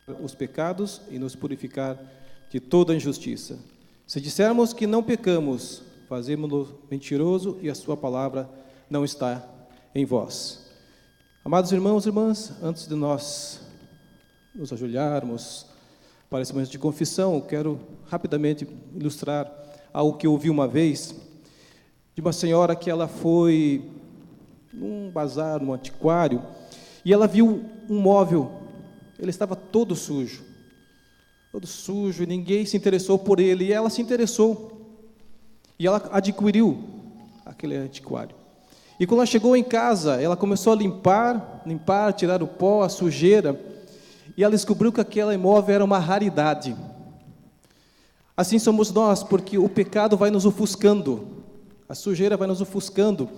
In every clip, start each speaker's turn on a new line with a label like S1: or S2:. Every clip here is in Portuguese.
S1: os pecados e nos purificar de toda injustiça. Se dissermos que não pecamos, fazemos-lo mentiroso e a sua palavra não está em vós. Amados irmãos e irmãs, antes de nós nos ajoelharmos para esse momento de confissão, eu quero rapidamente ilustrar algo que eu ouvi uma vez de uma senhora que ela foi num bazar, num antiquário, e ela viu um móvel. Ele estava todo sujo, e ninguém se interessou por ele, e ela se interessou, e ela adquiriu aquele antiquário. E quando ela chegou em casa, ela começou a limpar, tirar o pó, a sujeira, e ela descobriu que aquele imóvel era uma raridade. Assim somos nós, porque o pecado vai nos ofuscando, a sujeira vai nos ofuscando,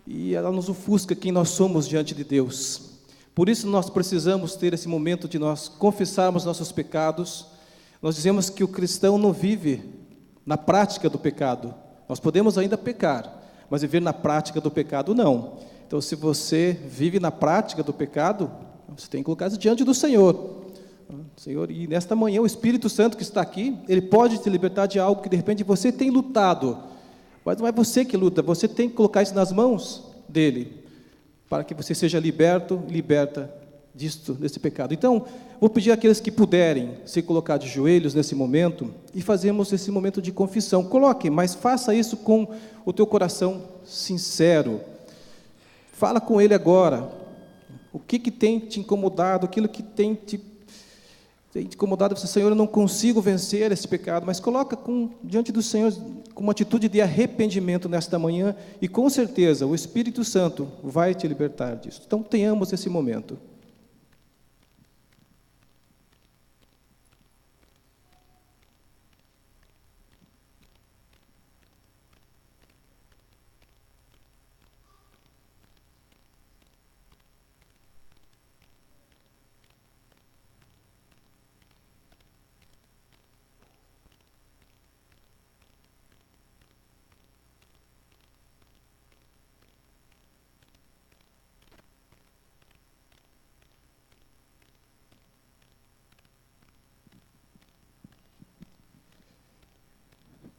S1: e ela nos ofusca quem nós somos diante de Deus. Por isso nós precisamos ter esse momento de nós confessarmos nossos pecados. Nós dizemos que o cristão não vive na prática do pecado. Nós podemos ainda pecar, mas viver na prática do pecado não. Então, se você vive na prática do pecado, você tem que colocar isso diante do Senhor. Senhor, e nesta manhã o Espírito Santo que está aqui, ele pode te libertar de algo que de repente você tem lutado, mas não é você que luta, você tem que colocar isso nas mãos dele, para que você seja liberta desse pecado. Então, vou pedir àqueles que puderem se colocar de joelhos nesse momento e fazemos esse momento de confissão. Coloque, mas faça isso com o teu coração sincero. Fala com Ele agora. O que tem te incomodado, aquilo que tem te incomodado, você, Senhor, eu não consigo vencer esse pecado, mas coloca diante do Senhor com uma atitude de arrependimento nesta manhã, e com certeza o Espírito Santo vai te libertar disso. Então tenhamos esse momento.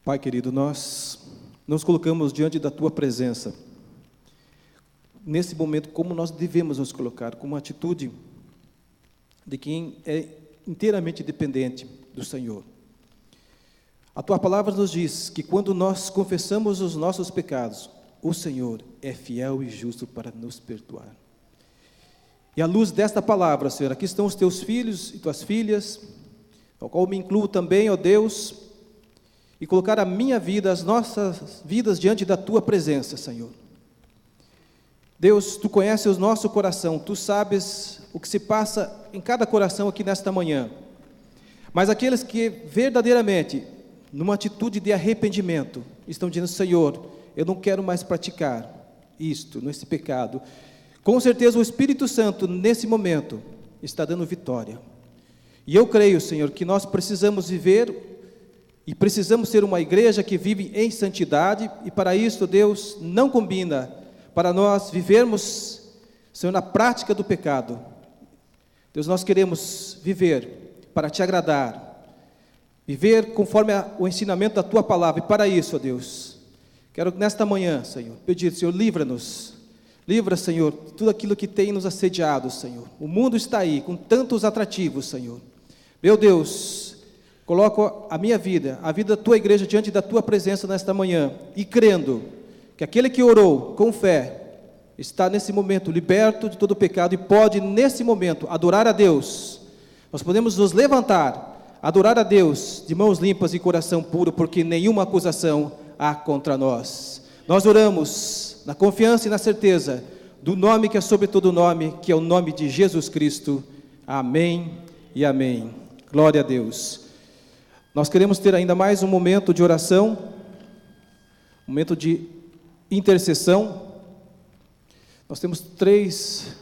S1: Pai querido, nós nos colocamos diante da Tua presença, nesse momento, como nós devemos nos colocar, com uma atitude de quem é inteiramente dependente do Senhor. A Tua palavra nos diz que quando nós confessamos os nossos pecados, o Senhor é fiel e justo para nos perdoar. E à luz desta palavra, Senhor, aqui estão os Teus filhos e Tuas filhas, ao qual me incluo também, ó Deus, e colocar a minha vida, as nossas vidas diante da Tua presença, Senhor. Deus, Tu conheces o nosso coração, Tu sabes o que se passa em cada coração aqui nesta manhã, mas aqueles que verdadeiramente, numa atitude de arrependimento, estão dizendo, Senhor, eu não quero mais praticar nesse pecado, com certeza o Espírito Santo, nesse momento, está dando vitória, e eu creio, Senhor, que nós precisamos viver e precisamos ser uma igreja que vive em santidade, e para isso, Deus, não combina para nós vivermos, Senhor, na prática do pecado. Deus, nós queremos viver para Te agradar, viver conforme o ensinamento da Tua palavra, e para isso, ó Deus, quero nesta manhã, Senhor, pedir, Senhor, livra, Senhor, tudo aquilo que tem nos assediado, Senhor. O mundo está aí, com tantos atrativos, Senhor. Meu Deus, coloco a minha vida, a vida da Tua igreja diante da Tua presença nesta manhã, e crendo que aquele que orou com fé, está nesse momento liberto de todo o pecado, e pode nesse momento adorar a Deus. Nós podemos nos levantar, adorar a Deus de mãos limpas e coração puro, porque nenhuma acusação há contra nós. Nós oramos na confiança e na certeza do nome que é sobre todo nome, que é o nome de Jesus Cristo. Amém e amém. Glória a Deus. Nós queremos ter ainda mais um momento de oração, um momento de intercessão. Nós temos 3,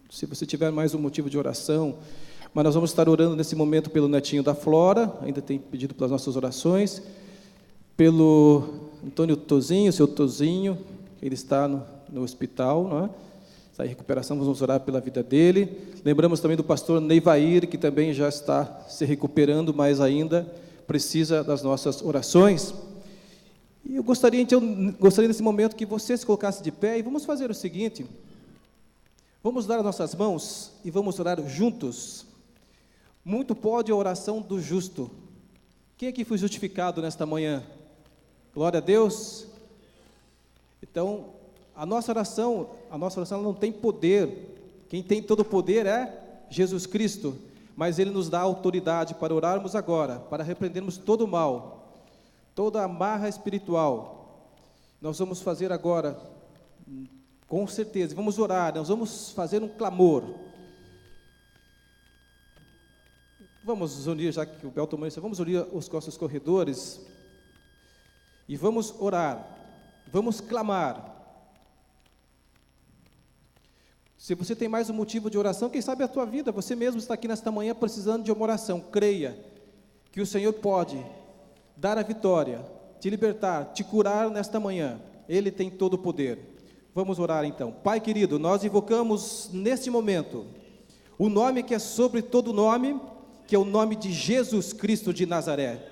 S1: se você tiver mais um motivo de oração, mas nós vamos estar orando nesse momento pelo netinho da Flora, ainda tem pedido pelas nossas orações, pelo Antônio Tozinho, seu Tozinho, ele está no hospital, não é? está em recuperação, vamos orar pela vida dele. Lembramos também do pastor Neivair, que também já está se recuperando, mas ainda precisa das nossas orações. E eu gostaria nesse momento que você se colocasse de pé e vamos fazer o seguinte: vamos dar as nossas mãos e vamos orar juntos. Muito pode a oração do justo. Quem aqui foi justificado nesta manhã? Glória a Deus. Então, a nossa oração não tem poder. Quem tem todo o poder é Jesus Cristo, mas Ele nos dá autoridade para orarmos agora, para repreendermos todo o mal, toda amarra espiritual. Nós vamos fazer agora, com certeza, vamos orar, nós vamos fazer um clamor. Vamos unir, já que o Belton Mancha, vamos unir os nossos corredores e vamos orar, vamos clamar. Se você tem mais um motivo de oração, quem sabe a tua vida, você mesmo está aqui nesta manhã precisando de uma oração. Creia que o Senhor pode dar a vitória, te libertar, te curar nesta manhã. Ele tem todo o poder. Vamos orar então. Pai querido, nós invocamos neste momento o nome que é sobre todo nome, que é o nome de Jesus Cristo de Nazaré.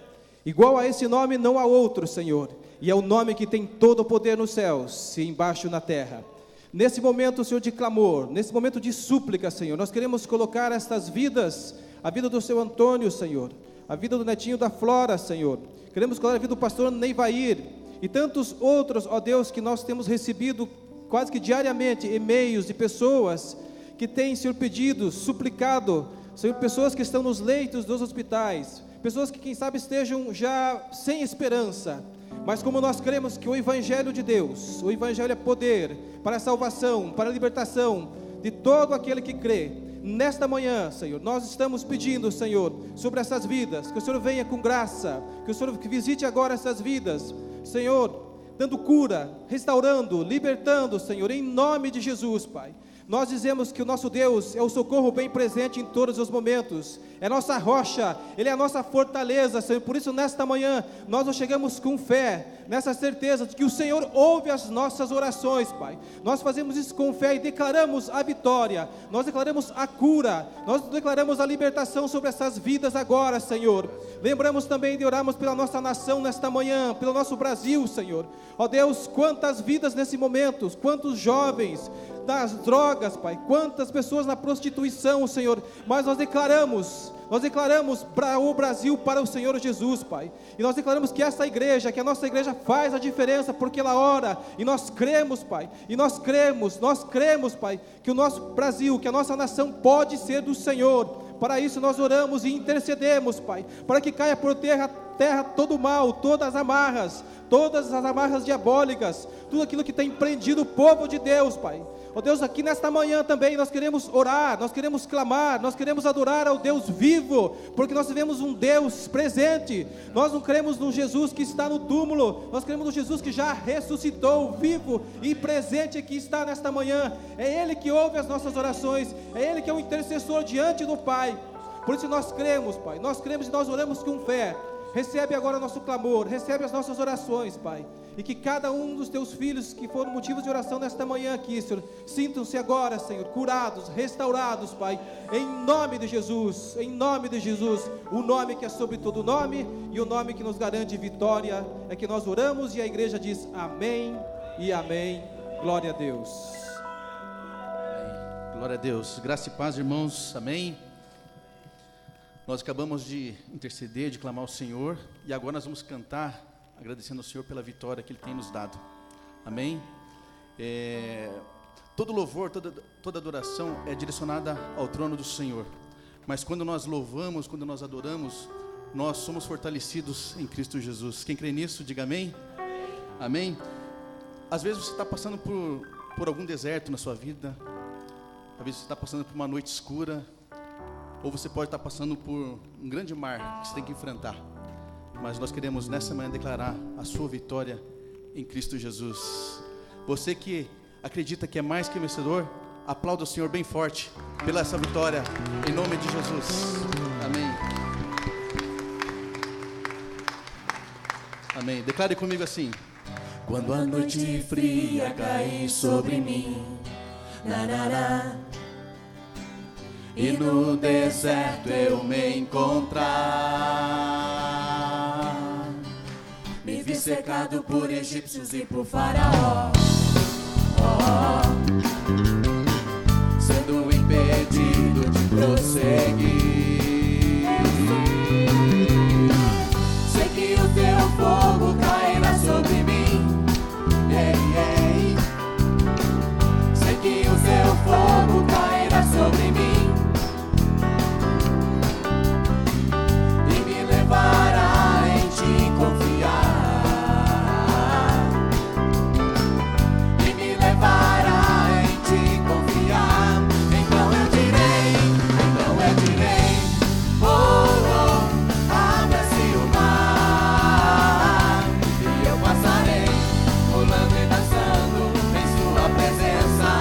S1: Igual a esse nome não há outro, Senhor, e é o nome que tem todo o poder nos céus e embaixo na terra. Nesse momento, Senhor, de clamor, nesse momento de súplica, Senhor, nós queremos colocar estas vidas, a vida do seu Antônio, Senhor, a vida do netinho da Flora, Senhor, queremos colocar a vida do pastor Neivair e tantos outros, ó Deus, que nós temos recebido quase que diariamente e-mails de pessoas que têm, Senhor, pedido, suplicado, Senhor, pessoas que estão nos leitos dos hospitais, pessoas que quem sabe estejam já sem esperança, mas como nós cremos que o Evangelho de Deus, o Evangelho é poder para a salvação, para a libertação de todo aquele que crê, nesta manhã, Senhor, nós estamos pedindo, Senhor, sobre essas vidas, que o Senhor venha com graça, que o Senhor visite agora essas vidas, Senhor, dando cura, restaurando, libertando, Senhor, em nome de Jesus, Pai. Nós dizemos que o nosso Deus é o socorro bem presente em todos os momentos, é nossa rocha, Ele é a nossa fortaleza, Senhor. Por isso nesta manhã, nós nos chegamos com fé, nessa certeza de que o Senhor ouve as nossas orações, Pai. Nós fazemos isso com fé e declaramos a vitória, nós declaramos a cura, nós declaramos a libertação sobre essas vidas agora, Senhor. Lembramos também de orarmos pela nossa nação nesta manhã, pelo nosso Brasil, Senhor. Ó Deus, quantas vidas nesse momento, quantos jovens das drogas, Pai, quantas pessoas na prostituição, Senhor, mas nós declaramos para o Brasil, para o Senhor Jesus, Pai, e nós declaramos que essa igreja, que a nossa igreja faz a diferença, porque ela ora, e nós cremos, Pai, e nós cremos, Pai, que o nosso Brasil, que a nossa nação pode ser do Senhor. Para isso nós oramos e intercedemos, Pai, para que caia por terra todo o mal, todas as amarras diabólicas, tudo aquilo que tem prendido o povo de Deus, Pai. Ó Deus, aqui nesta manhã também nós queremos orar, nós queremos clamar, nós queremos adorar ao Deus vivo, porque nós vivemos um Deus presente. Nós não cremos num Jesus que está no túmulo, nós cremos no Jesus que já ressuscitou, vivo e presente, que está nesta manhã. É Ele que ouve as nossas orações, é Ele que é o intercessor diante do Pai. Por isso nós cremos, Pai, nós cremos e nós oramos com fé. Recebe agora nosso clamor, recebe as nossas orações, Pai, e que cada um dos teus filhos que foram motivos de oração nesta manhã aqui, Senhor, sintam-se agora, Senhor, curados, restaurados, Pai, em nome de Jesus, o nome que é sobre todo nome, e o nome que nos garante vitória, é que nós oramos, e a igreja diz amém e amém. Glória a Deus.
S2: Glória a Deus, graça e paz, irmãos, amém. Nós acabamos de interceder, de clamar ao Senhor, e agora nós vamos cantar, agradecendo ao Senhor pela vitória que Ele tem nos dado, amém? Todo louvor, toda adoração é direcionada ao trono do Senhor, mas quando nós louvamos, quando nós adoramos, nós somos fortalecidos em Cristo Jesus. Quem crê nisso, diga amém? Amém? Às vezes você está passando por algum deserto na sua vida, às vezes você está passando por uma noite escura, ou você pode estar passando por um grande mar que você tem que enfrentar, mas nós queremos nessa manhã declarar a sua vitória em Cristo Jesus. Você que acredita que é mais que vencedor, aplauda o Senhor bem forte pela essa vitória, em nome de Jesus, amém. Amém, declare comigo assim:
S3: quando a noite fria cair sobre mim,
S2: e no deserto eu me encontrar. Me vi cercado por egípcios e por faraó, sendo impedido de prosseguir. Sei que o teu fogo cairá sobre mim, ei, ei. Sei que o teu fogo cairá sobre mim e me levará em ti confiar, e me levará em ti confiar. Então eu direi, oh, oh, abra-se o mar e eu passarei pulando e dançando em sua presença.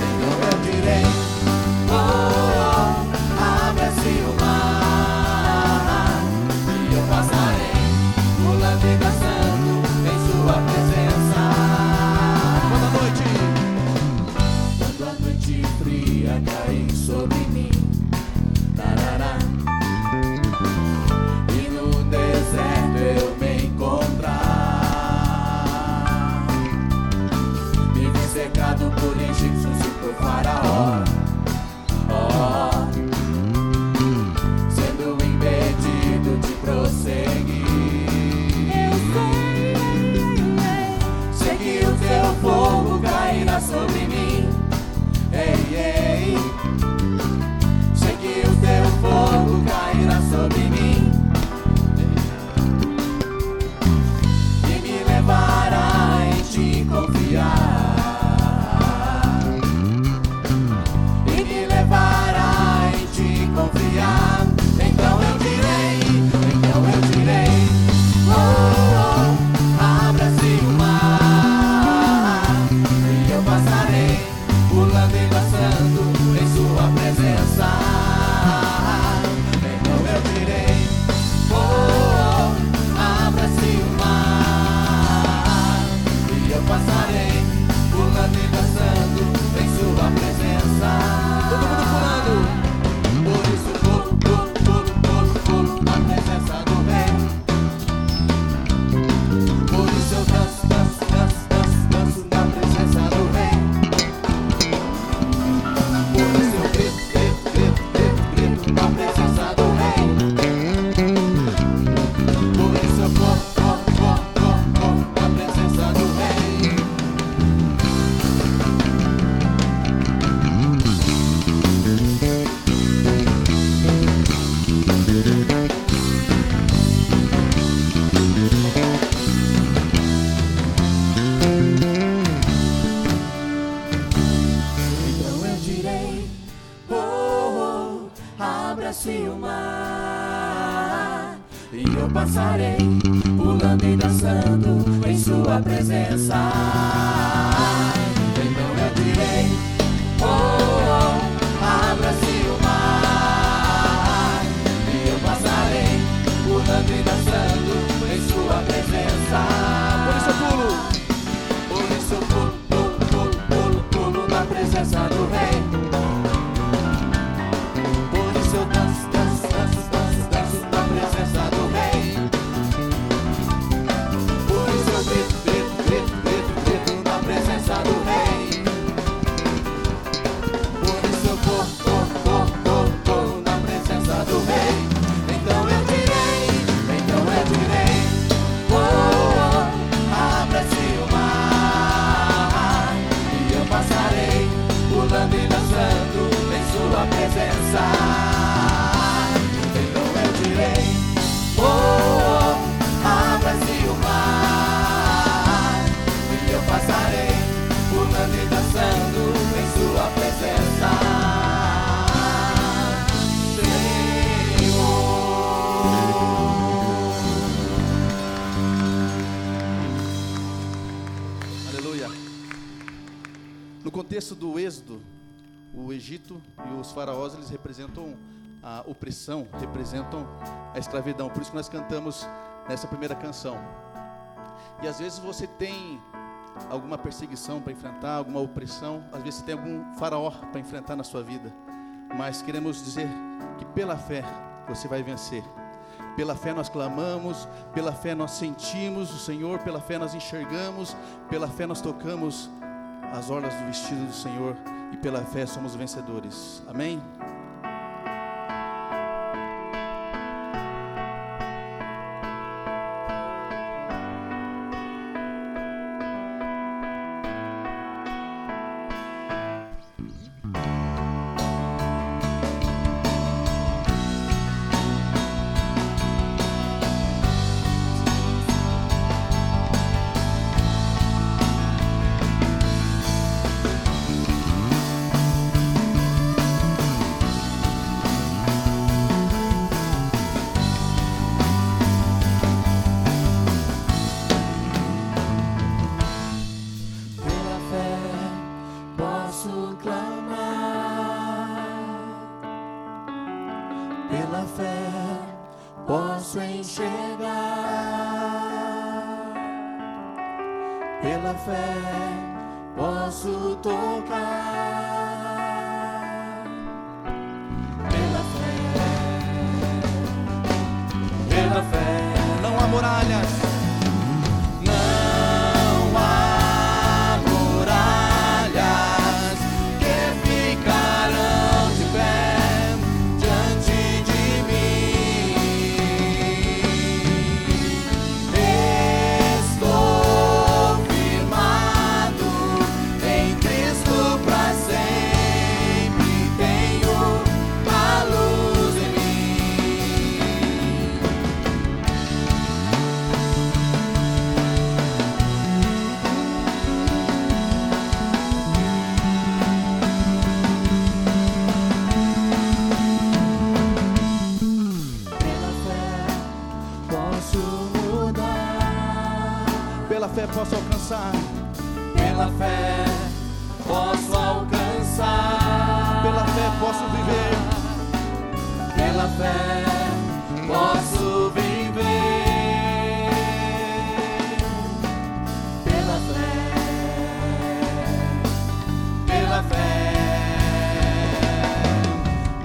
S2: Então eu direi, oh, oh, abra-se o mar e eu passarei pulando e dançando em sua presença. Quando a noite fria cair sobre mim, tarará, e no deserto eu me encontrar, me vi cercado por egípcios e por faraó, sendo impedido de prosseguir. Sei que o teu fogo cairá sobre mim, ei, ei. Sei que o teu fogo cairá sobre mim e me levará em ti confiar, e me levará em ti confiar. Então eu direi, oh, oh, abra-se o mar e eu passarei pulando e dançando em sua presença. Então eu direi, oh, oh, abra-se o mar e eu passarei pulando e dançando em sua presença. Todo mundo pulando. Por isso pulo, pulo, pulo, pulo, pulo na presença do Rei. Por isso eu danço, danço, danço, danço, danço na presença do Rei. Por isso eu grito, grito, grito, grito, grito na presença do Rei. Por isso eu corro, corro, corro, corro, corro na presença do Rei. Então eu direi, oh, oh, abra-se o mar e eu passarei pulando e dançando em sua presença. Então eu direi, oh, oh, abra-se o mar e eu passarei pulando e dançando em sua presença. Por isso eu pulo. Por isso eu pulo, pulo, pulo, pulo, pulo na presença do Rei. Por isso eu danço, danço, danço, danço, danço na presença do Rei. Por isso eu grito, grito, grito, grito, grito na presença do Rei. Por isso eu corro, corro, corro, corro, corro na presença do Rei. Então eu direi, oh, oh, abra-se o mar e eu passarei pulando e dançando em sua presença. Então eu direi, oh, oh, abra-se o mar e eu passarei pulando e dançando em sua presença. Aleluia. No contexto do Êxodo, o Egito e os faraós, eles representam a opressão, representam a escravidão. Por isso que nós cantamos nessa primeira canção. E às vezes você tem alguma perseguição para enfrentar, alguma opressão, às vezes você tem algum faraó para enfrentar na sua vida, mas queremos dizer que pela fé você vai vencer. Pela fé nós clamamos, pela fé nós sentimos o Senhor, pela fé nós enxergamos, pela fé nós tocamos as orlas do vestido do Senhor e pela fé somos vencedores. Amém?
S3: Pela fé posso enxergar, pela fé posso tocar, pela fé
S2: Não há muralhas.
S3: não há muralhas que ficarão de pé diante de mim. Estou firmado em Cristo para sempre, tenho a luz em mim. Pela fé posso mudar,
S2: Pela fé posso alcançar.
S3: pela fé posso alcançar,
S2: Pela fé posso viver.
S3: pela fé posso viver, pela fé.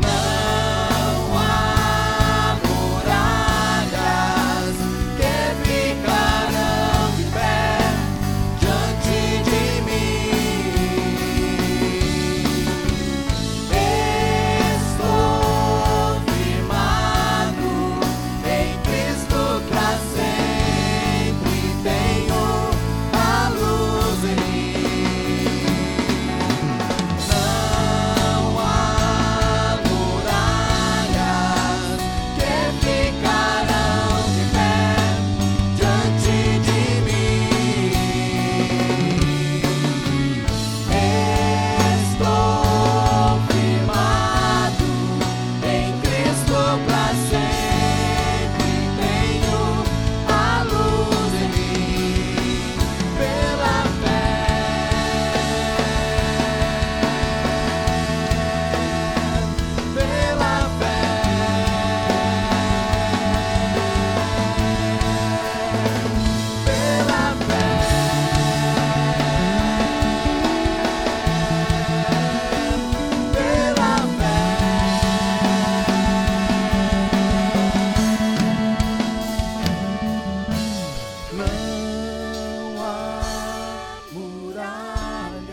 S3: Não há muralhas que ficarão de pé diante de mim. Estou firmado em Cristo para sempre, tenho a luz em mim. Não há muralhas que ficarão de pé diante de mim. Estou firmado em Cristo para sempre, tenho a luz em mim, pela fé. Pela fé, pela fé, pela fé. Não há muralhas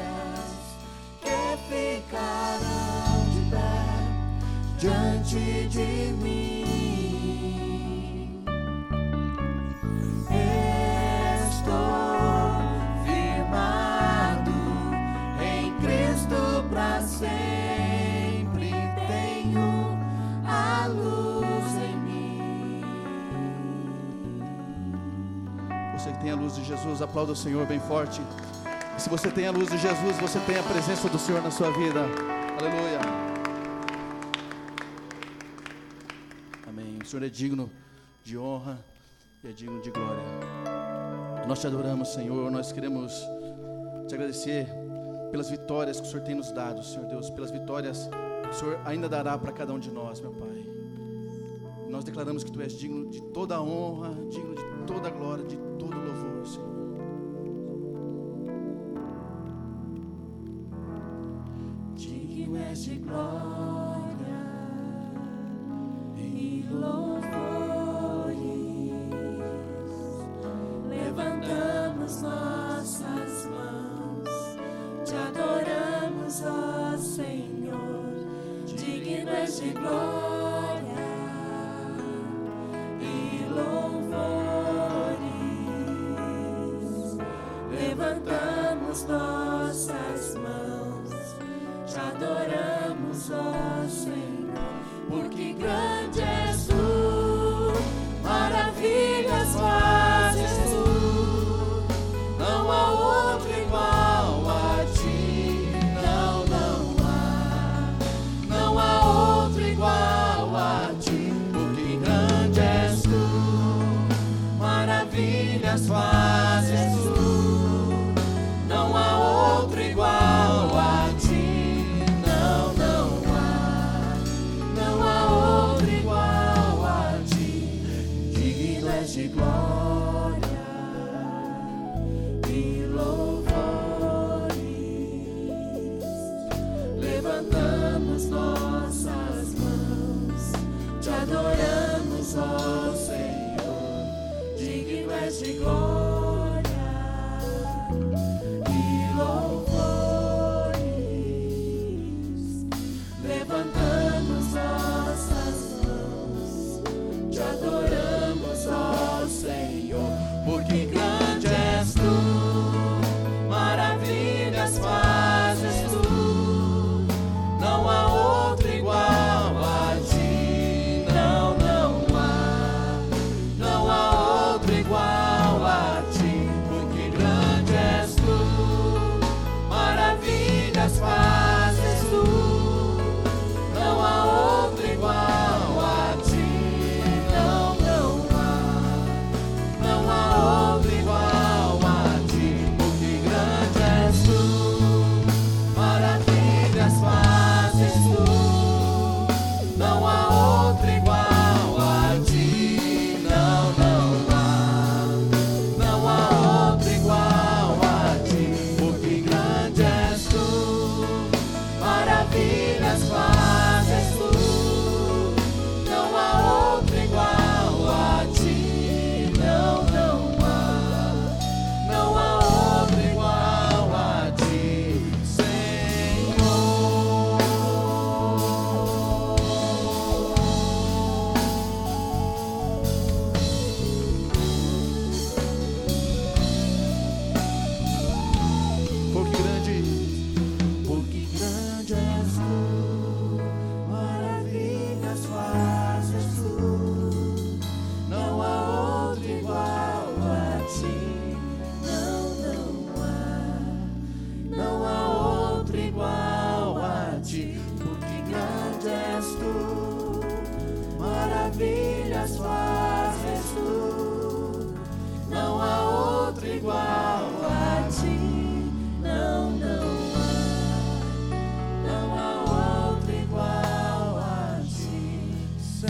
S3: que ficarão de pé diante de mim. Estou firmado em Cristo para sempre, tenho a luz em mim.
S2: Você que tem a luz de Jesus, aplauda o Senhor bem forte. E se você tem a luz de Jesus, você tem a presença do Senhor na sua vida. Aleluia. Amém. O Senhor é digno de honra e é digno de glória. Nós te adoramos, Senhor. Nós queremos te agradecer pelas vitórias que o Senhor tem nos dado, Senhor Deus, pelas vitórias que o Senhor ainda dará para cada um de nós, meu Pai. Nós declaramos que Tu és digno de toda a honra, digno de toda a glória, de todo o louvor, Senhor.
S3: Digno és de glória e louvores. Levantamos nossas mãos, te adoramos, ó Senhor. Digno és de glória e louvores. Levantamos nossas mãos, te adoramos, ó Senhor, porque grande és tu, maravilhas fazes tu, não há outro igual a ti, não, não há outro igual a ti, porque grande és tu, maravilhas fazes tu, não há outro igual a ti. De glória e louvores, levantamos nossas mãos, te adoramos, ó Senhor. Digno és de glória e louvores, levantamos nossas mãos, te adoramos, ó Senhor, porque grande és tu, maravilhas fazes tu, não há outro igual a ti, não há outro igual a ti, porque grande és tu, maravilhas fazes tu, não há outro igual a ti. Maravilhas fazes tu, não há outro igual a ti, não há outro igual a ti, Senhor.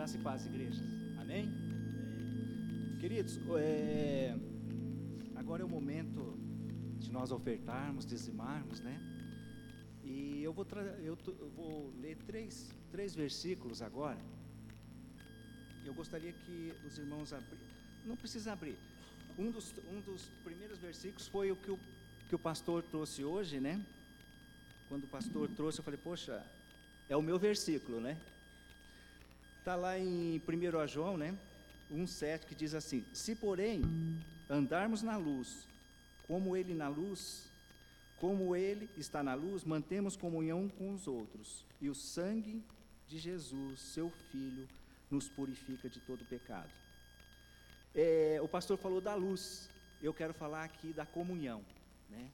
S4: Graça e paz, igreja. Amém? Queridos, agora é o momento de nós ofertarmos, dizimarmos, né? E eu vou ler três versículos agora. Eu gostaria que os irmãos não precisa abrir. Um dos primeiros versículos foi o que o pastor trouxe hoje, né? Quando o pastor trouxe, eu falei, poxa, é o meu versículo, né? Está lá em 1 João, né? 1,7, que diz assim: se porém andarmos na luz, como ele está na luz, mantemos comunhão com os outros, e o sangue de Jesus, seu Filho, nos purifica de todo pecado. O pastor falou da luz, eu quero falar aqui da comunhão, né?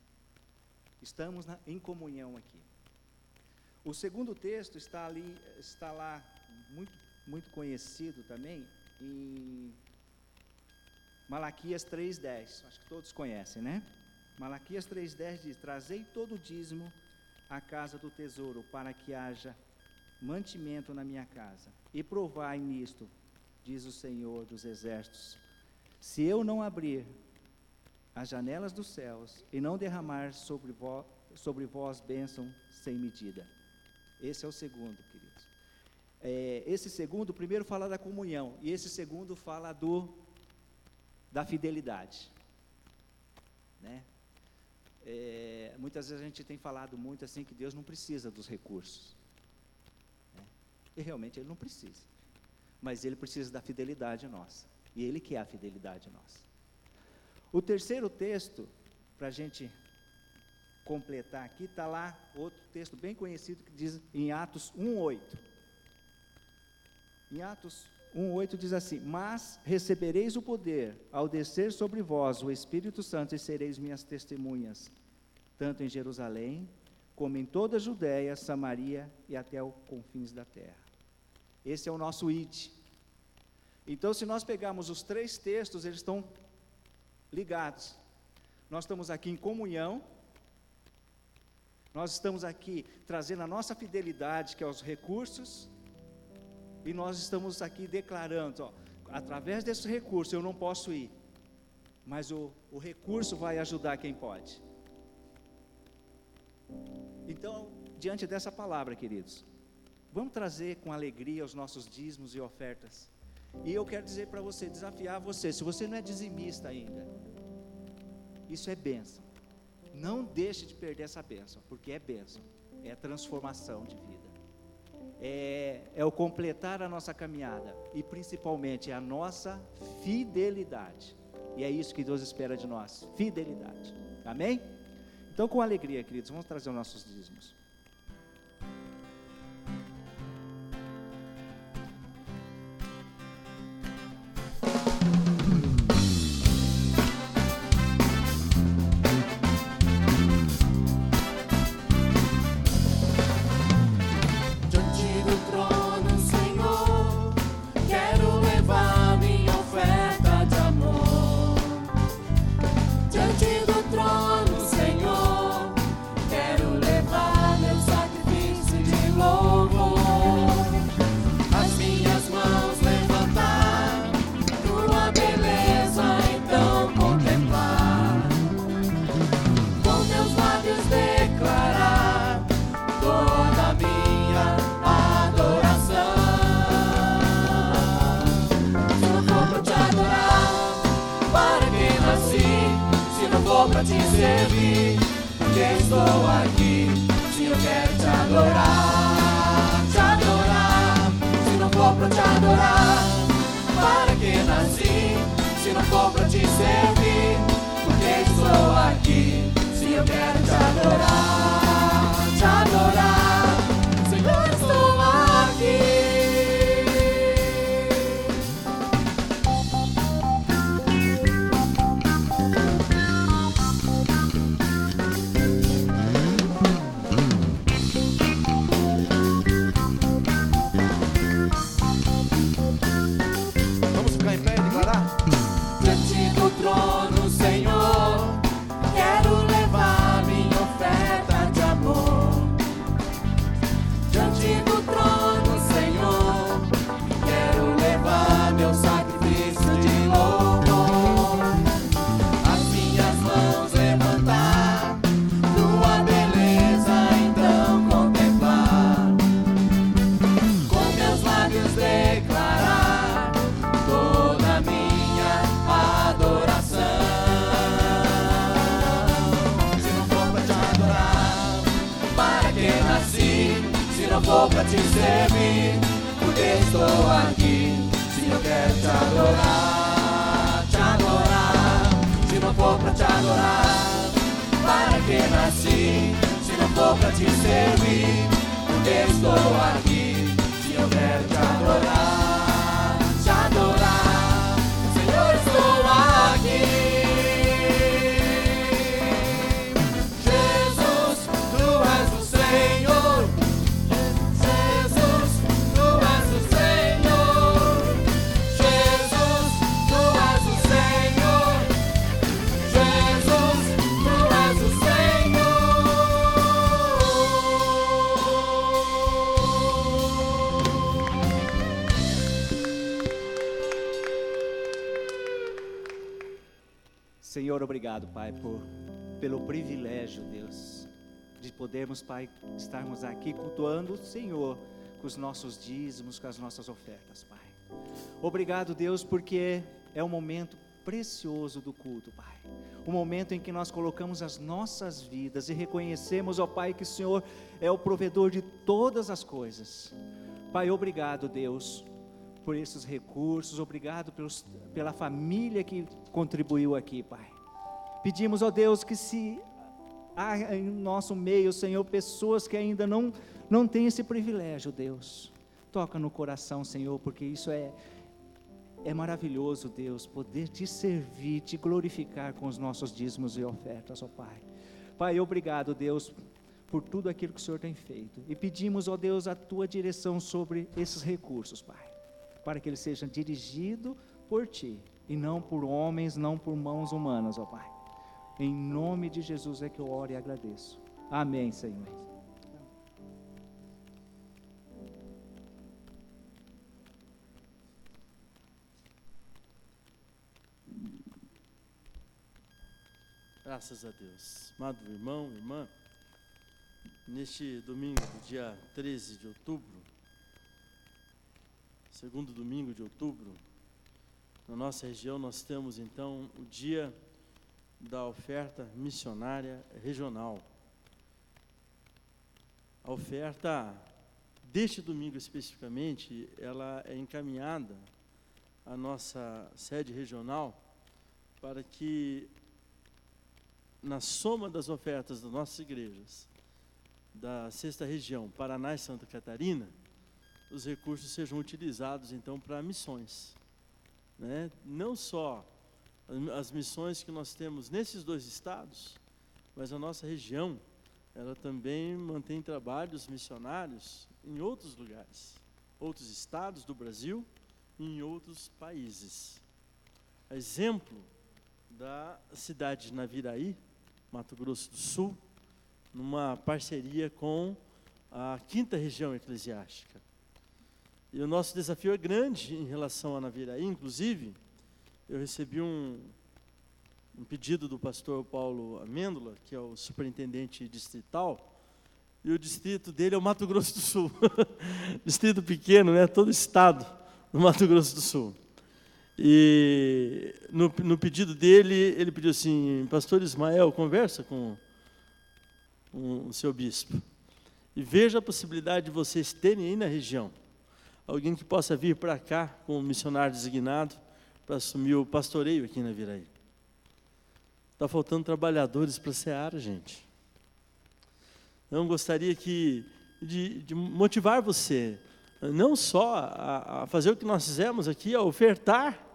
S4: Estamos em comunhão aqui. O segundo texto está lá, muito conhecido também, em Malaquias 3,10, acho que todos conhecem, né? Malaquias 3,10 diz: trazei todo o dízimo à casa do tesouro, para que haja mantimento na minha casa, e provai nisto, diz o Senhor dos exércitos, se eu não abrir as janelas dos céus, e não derramar sobre vós bênção sem medida. Esse é o segundo, queridos. Esse segundo, primeiro fala da comunhão, e esse segundo fala da fidelidade, né? Muitas vezes a gente tem falado muito assim, que Deus não precisa dos recursos, né? E realmente Ele não precisa, mas Ele precisa da fidelidade nossa, e Ele quer a fidelidade nossa. O terceiro texto, para a gente completar aqui, está lá outro texto bem conhecido, que diz em Atos 1,8. Em Atos 1,8 diz assim: mas recebereis o poder ao descer sobre vós o Espírito Santo, e sereis minhas testemunhas, tanto em Jerusalém, como em toda a Judéia, Samaria e até os confins da terra. Esse é o nosso id. Então, se nós pegarmos os três textos, eles estão ligados. Nós estamos aqui em comunhão, nós estamos aqui trazendo a nossa fidelidade, que é os recursos, e nós estamos aqui declarando, através desse recurso eu não posso ir, mas o recurso vai ajudar quem pode. Então, diante dessa palavra, queridos, vamos trazer com alegria os nossos dízimos e ofertas. E eu quero dizer para você, desafiar você, se você não é dizimista ainda, isso é bênção. Não deixe de perder essa bênção, porque é bênção, é transformação de vida, é o completar a nossa caminhada, e principalmente a nossa fidelidade, e é isso que Deus espera de nós, fidelidade, amém? Então, com alegria, queridos, vamos trazer os nossos dízimos.
S3: Pra te servir, porque estou aqui. Se eu quero te adorar, se não for pra te adorar, para que nasci? Se não for pra te servir, porque estou aqui. Se eu quero te adorar, Senhor, estou aqui.
S2: Vamos ficar em pé e declarar?
S3: Diante do trono pra te servir, porque estou aqui. Se eu quero te adorar, se não for pra te adorar, para que nasci? Se não for pra te servir, porque estou aqui. Se eu quero te adorar, Senhor, estou aqui. Jesus, tu és o Senhor. Jesus, tu és o Senhor. Jesus, tu és o Senhor. Jesus, tu és o
S4: Senhor, obrigado, Pai, pelo privilégio, Deus, de podermos, Pai, estarmos aqui cultuando o Senhor com os nossos dízimos, com as nossas ofertas, Pai. Obrigado, Deus, porque é um momento precioso do culto, Pai. Um momento em que nós colocamos as nossas vidas e reconhecemos, ó Pai, que o Senhor é o provedor de todas as coisas. Pai, obrigado, Deus, por esses recursos, obrigado pela família que contribuiu aqui, Pai. Pedimos, ó Deus, que se há em nosso meio, Senhor, pessoas que ainda não têm esse privilégio, Deus, toca no coração, Senhor, porque isso é maravilhoso, Deus, poder te servir, te glorificar com os nossos dízimos e ofertas, ó Pai. Pai, obrigado, Deus, por tudo aquilo que o Senhor tem feito, e pedimos, ó Deus, a tua direção sobre esses recursos, Pai, para que eles sejam dirigidos por Ti, e não por homens, não por mãos humanas, ó Pai. Em nome de Jesus é que eu oro e agradeço. Amém, Senhor.
S5: Graças a Deus. Amado irmão, irmã, neste domingo, dia 13 de outubro, segundo domingo de outubro, na nossa região nós temos então o dia da oferta missionária regional. A oferta deste domingo especificamente, ela é encaminhada à nossa sede regional para que na soma das ofertas das nossas igrejas, da sexta região, Paraná e Santa Catarina, os recursos sejam utilizados então para missões, né? Não só as missões que nós temos nesses dois estados, mas a nossa região, ela também mantém trabalhos missionários em outros lugares, outros estados do Brasil e em outros países. A exemplo da cidade de Naviraí, Mato Grosso do Sul, numa parceria com a 5ª região eclesiástica. E o nosso desafio é grande em relação a Naviraí. Inclusive, eu recebi um pedido do pastor Paulo Amêndola, que é o superintendente distrital, e o distrito dele é o Mato Grosso do Sul. Distrito pequeno, né? Todo estado do Mato Grosso do Sul. E no pedido dele, ele pediu assim: pastor Ismael, conversa com o seu bispo e veja a possibilidade de vocês terem aí na região alguém que possa vir para cá como missionário designado para assumir o pastoreio aqui na Naviraí. Está faltando trabalhadores para a seara, gente. Eu gostaria de motivar você, não só a fazer o que nós fizemos aqui, a ofertar,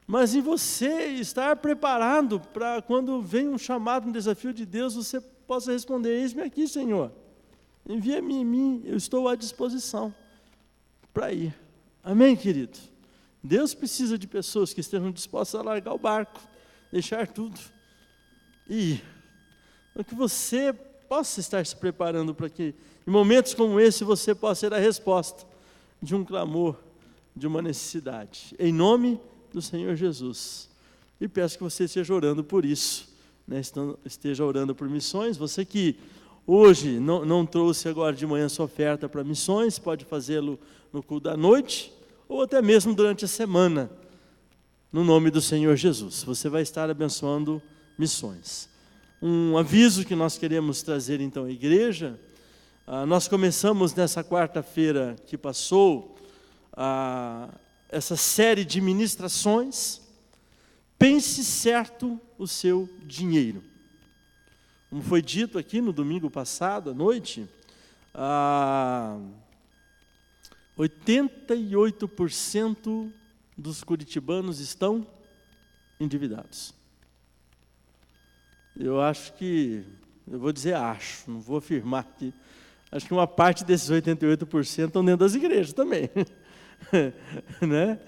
S5: mas em você estar preparado para quando vem um chamado, um desafio de Deus, você possa responder: eis-me aqui, Senhor, envia-me em mim, eu estou à disposição para ir. Amém, querido? Deus precisa de pessoas que estejam dispostas a largar o barco, deixar tudo e ir. Para que você possa estar se preparando para que, em momentos como esse, você possa ser a resposta de um clamor, de uma necessidade. Em nome do Senhor Jesus. E peço que você esteja orando por isso, né? Esteja orando por missões. Você que hoje não trouxe agora de manhã sua oferta para missões, pode fazê-lo no culto da noite, ou até mesmo durante a semana, no nome do Senhor Jesus. Você vai estar abençoando missões. Um aviso que nós queremos trazer então à igreja: Nós começamos nessa quarta-feira que passou essa série de ministrações. Pense certo o seu dinheiro. Como foi dito aqui no domingo passado, à noite, 88% dos curitibanos estão endividados. Eu acho que, eu vou dizer acho, não vou afirmar que, acho que uma parte desses 88% estão dentro das igrejas também. Né?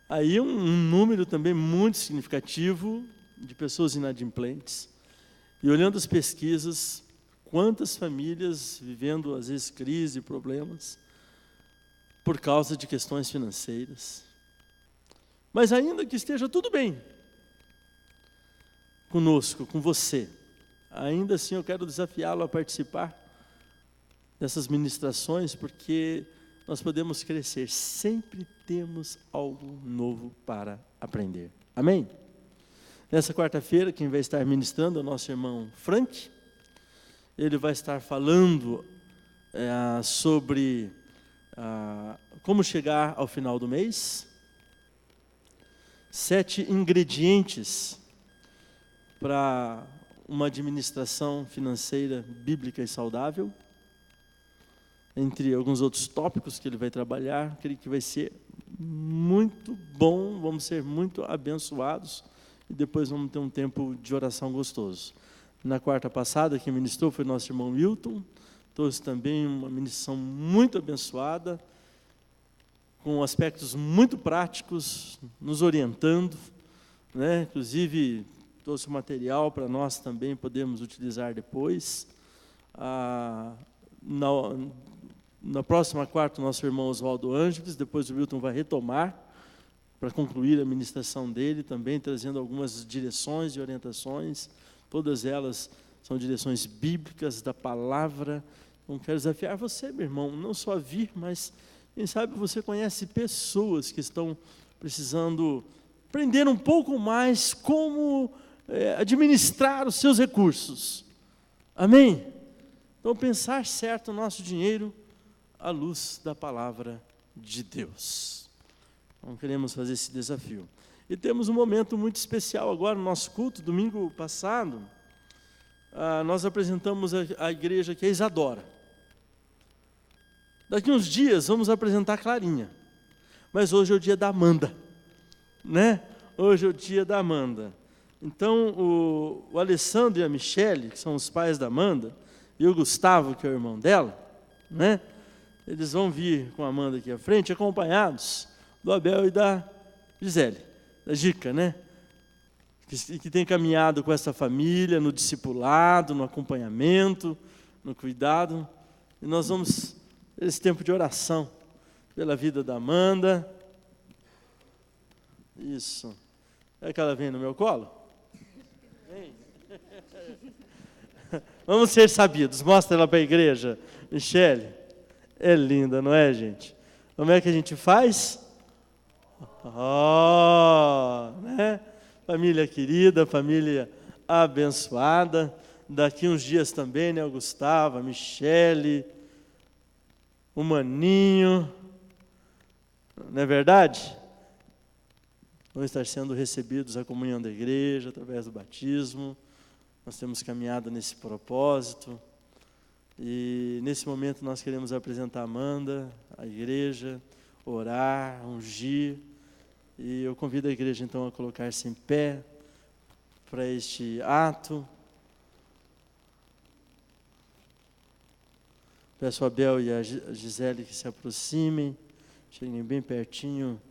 S5: Aí um número também muito significativo de pessoas inadimplentes. E olhando as pesquisas, quantas famílias vivendo, às vezes, crise e problemas por causa de questões financeiras. Mas ainda que esteja tudo bem conosco, com você, ainda assim eu quero desafiá-lo a participar dessas ministrações, porque nós podemos crescer, sempre temos algo novo para aprender. Amém? Nessa quarta-feira, quem vai estar ministrando é o nosso irmão Frank. Ele vai estar falando sobre como chegar ao final do mês. 7 ingredientes para uma administração financeira bíblica e saudável. Entre alguns outros tópicos que ele vai trabalhar, creio que vai ser muito bom, vamos ser muito abençoados e depois vamos ter um tempo de oração gostoso. Na quarta passada, quem ministrou foi nosso irmão Wilton, trouxe também uma ministração muito abençoada, com aspectos muito práticos, nos orientando, né? Inclusive trouxe material para nós também podermos utilizar depois. Na próxima quarta, o nosso irmão Oswaldo Ângeles, depois o Wilton vai retomar, para concluir a ministração dele, também trazendo algumas direções e orientações, todas elas são direções bíblicas da palavra. Então, quero desafiar você, meu irmão, não só vir, mas, quem sabe, você conhece pessoas que estão precisando aprender um pouco mais como administrar os seus recursos. Amém? Então, pensar certo o nosso dinheiro à luz da palavra de Deus. Então, queremos fazer esse desafio. E temos um momento muito especial agora no nosso culto. Domingo passado, nós apresentamos a igreja que é Isadora. Daqui uns dias vamos apresentar a Clarinha. Mas hoje é o dia da Amanda, né? Hoje é o dia da Amanda. Então, o Alessandro e a Michele, que são os pais da Amanda, e o Gustavo, que é o irmão dela, né? Eles vão vir com a Amanda aqui à frente, acompanhados do Abel e da Gisele, da Gica, né? Que tem caminhado com essa família no discipulado, no acompanhamento, no cuidado. E nós vamos ter esse tempo de oração pela vida da Amanda. Isso. É que ela vem no meu colo? Vem. Vamos ser sabidos. Mostra ela para a igreja. Michele, é linda, não é, gente? Como é que a gente faz? Né? Família querida, família abençoada. Daqui uns dias também, né, o Gustavo, a Michele, o Maninho. Não é verdade? Vão estar sendo recebidos à comunhão da igreja, através do batismo. Nós temos caminhado nesse propósito. E nesse momento nós queremos apresentar a Amanda, a igreja, orar, ungir. E eu convido a igreja então a colocar-se em pé para este ato. Peço a Abel e a Gisele que se aproximem, cheguem bem pertinho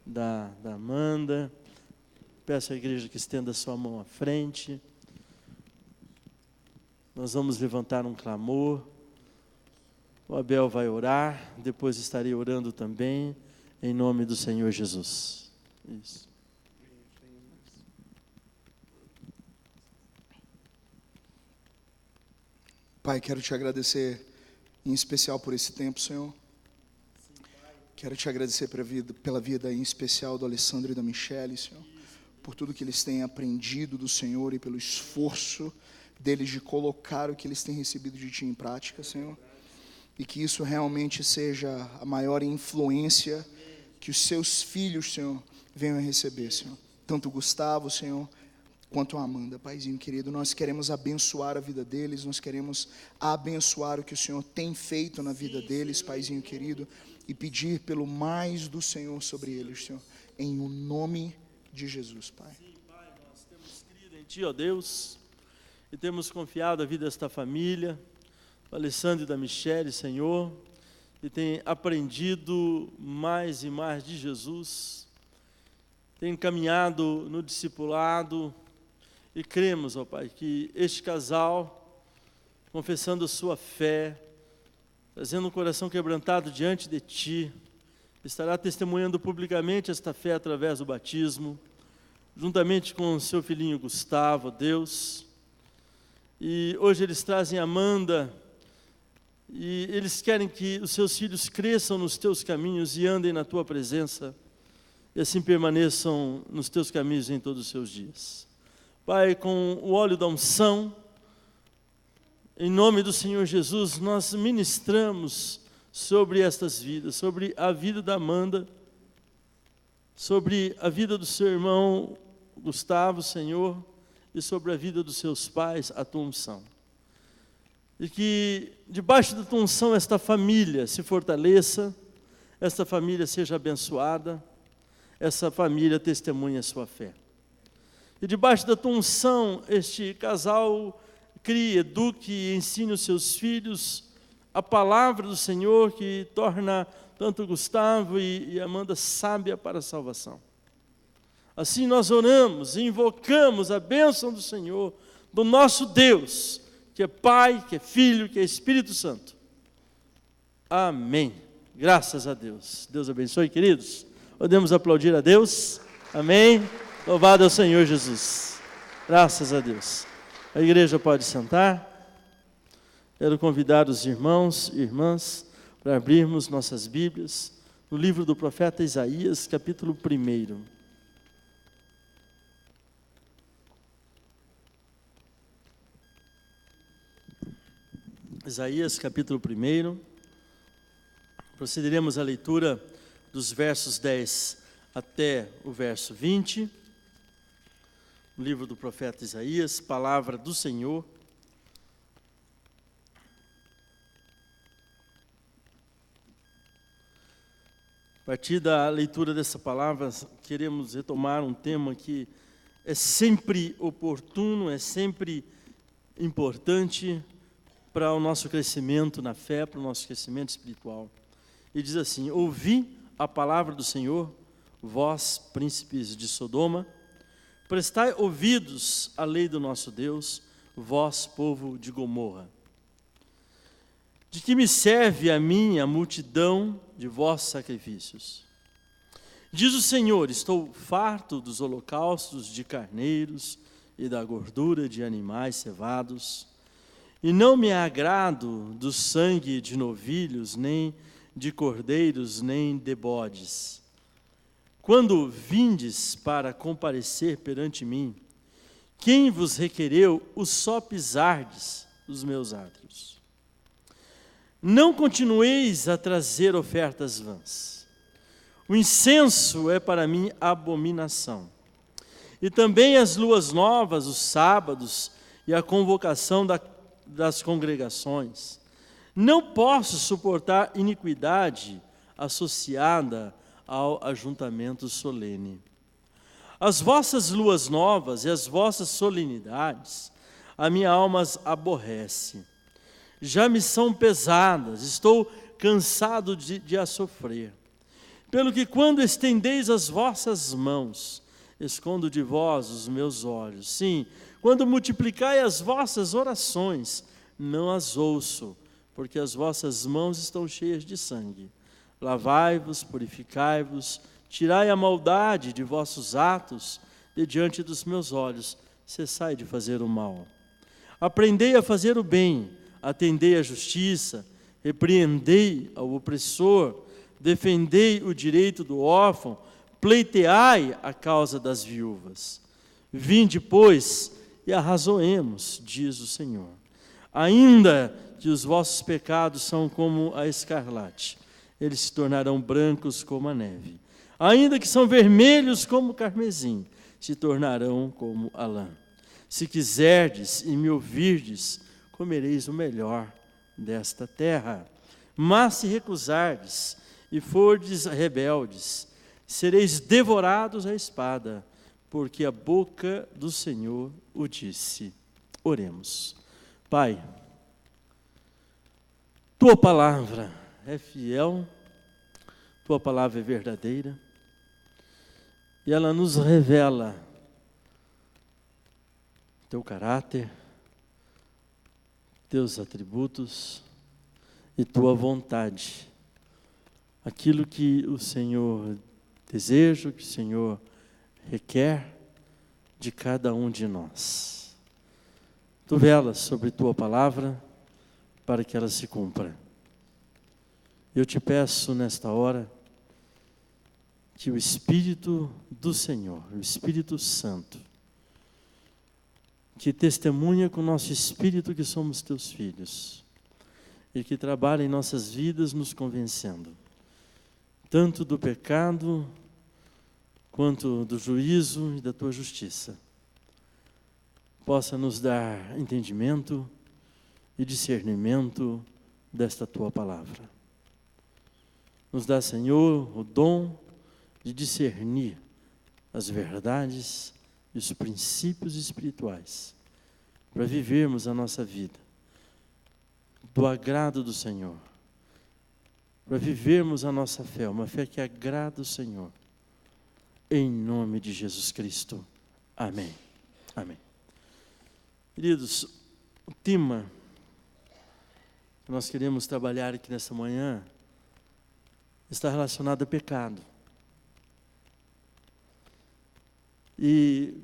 S5: da Amanda. Peço à igreja que estenda a sua mão à frente. Nós vamos levantar um clamor. O Abel vai orar, depois estarei orando também, em nome do Senhor Jesus. Isso.
S6: Pai, quero te agradecer em especial por esse tempo, Senhor. Quero te agradecer pela vida em especial do Alessandro e da Michele, Senhor, por tudo que eles têm aprendido do Senhor e pelo esforço deles de colocar o que eles têm recebido de Ti em prática, Senhor. E que isso realmente seja a maior influência que os Seus filhos, Senhor, venham a receber, Senhor. Tanto o Gustavo, Senhor, quanto a Amanda, Paizinho querido. Nós queremos abençoar a vida deles, nós queremos abençoar o que o Senhor tem feito na vida deles, Paizinho querido, e pedir pelo mais do Senhor sobre eles, Senhor, em o nome de Jesus, Pai.
S5: Sim, Pai, nós temos crido em Ti, ó Deus, e temos confiado a vida desta família, do Alessandro e da Michele, Senhor, e tem aprendido mais e mais de Jesus, tem caminhado no discipulado, e cremos, ó Pai, que este casal, confessando a sua fé, trazendo um coração quebrantado diante de Ti, estará testemunhando publicamente esta fé através do batismo, juntamente com o seu filhinho Gustavo, Deus. E hoje eles trazem Amanda, e eles querem que os seus filhos cresçam nos Teus caminhos e andem na Tua presença, e assim permaneçam nos Teus caminhos em todos os seus dias. Pai, com o óleo da unção, em nome do Senhor Jesus, nós ministramos sobre estas vidas, sobre a vida da Amanda, sobre a vida do seu irmão Gustavo, Senhor, e sobre a vida dos seus pais, a Tua unção. E que debaixo da Tua unção esta família se fortaleça, esta família seja abençoada, essa família testemunhe a sua fé. E debaixo da Tua unção, este casal crie, eduque e ensine os seus filhos a palavra do Senhor, que torna tanto Gustavo e Amanda sábia para a salvação. Assim nós oramos e invocamos a bênção do Senhor, do nosso Deus, que é Pai, que é Filho, que é Espírito Santo. Amém. Graças a Deus. Deus abençoe, queridos. Podemos aplaudir a Deus. Amém. Louvado é o Senhor Jesus. Graças a Deus. A igreja pode sentar. Quero convidar os irmãos e irmãs para abrirmos nossas Bíblias no livro do profeta Isaías, capítulo 1. Isaías, capítulo 1. Procederemos à leitura dos versos 10 até o verso 20. O livro do profeta Isaías, palavra do Senhor. A partir da leitura dessa palavra, queremos retomar um tema que é sempre oportuno, é sempre importante para o nosso crescimento na fé, para o nosso crescimento espiritual. E diz assim: ouvi a palavra do Senhor, vós, príncipes de Sodoma, prestai ouvidos à lei do nosso Deus, vós, povo de Gomorra. De que me serve a mim a multidão de vossos sacrifícios? Diz o Senhor: estou farto dos holocaustos de carneiros e da gordura de animais cevados, e não me agrado do sangue de novilhos, nem de cordeiros, nem de bodes. Quando vindes para comparecer perante mim, quem vos requereu o só pisardes dos meus átrios? Não continueis a trazer ofertas vãs. O incenso é para mim abominação. E também as luas novas, os sábados e a convocação das congregações. Não posso suportar iniquidade associada ao ajuntamento solene. As vossas luas novas e as vossas solenidades, a minha alma as aborrece. Já me são pesadas, estou cansado de as sofrer. Pelo que quando estendeis as vossas mãos, escondo de vós os meus olhos. Sim, quando multiplicai as vossas orações, não as ouço, porque as vossas mãos estão cheias de sangue. Lavai-vos, purificai-vos, tirai a maldade de vossos atos de diante dos meus olhos, cessai de fazer o mal. Aprendei a fazer o bem, atendei a justiça, repreendei ao opressor, defendei o direito do órfão, pleiteai a causa das viúvas. Vinde, pois, e arrazoemos, diz o Senhor. Ainda que os vossos pecados são como a escarlate, eles se tornarão brancos como a neve. Ainda que são vermelhos como o carmesim, se tornarão como a lã. Se quiserdes e me ouvirdes, comereis o melhor desta terra. Mas se recusardes e fordes rebeldes, sereis devorados à espada, porque a boca do Senhor o disse. Oremos. Pai, tua palavra é fiel, tua palavra é verdadeira, e ela nos revela teu caráter, teus atributos e tua vontade. Aquilo que o Senhor deseja, o que o Senhor requer de cada um de nós. Tu velas sobre tua palavra para que ela se cumpra. Eu te peço nesta hora que o Espírito do Senhor, o Espírito Santo, que testemunha com o nosso espírito que somos teus filhos e que trabalha em nossas vidas nos convencendo, tanto do pecado quanto do juízo e da tua justiça, possa nos dar entendimento e discernimento desta tua palavra. Nos dá, Senhor, o dom de discernir as verdades e os princípios espirituais para vivermos a nossa vida do agrado do Senhor, para vivermos a nossa fé, uma fé que agrada o Senhor, em nome de Jesus Cristo. Amém. Amém. Queridos, o tema que nós queremos trabalhar aqui nessa manhã está relacionado a pecado. E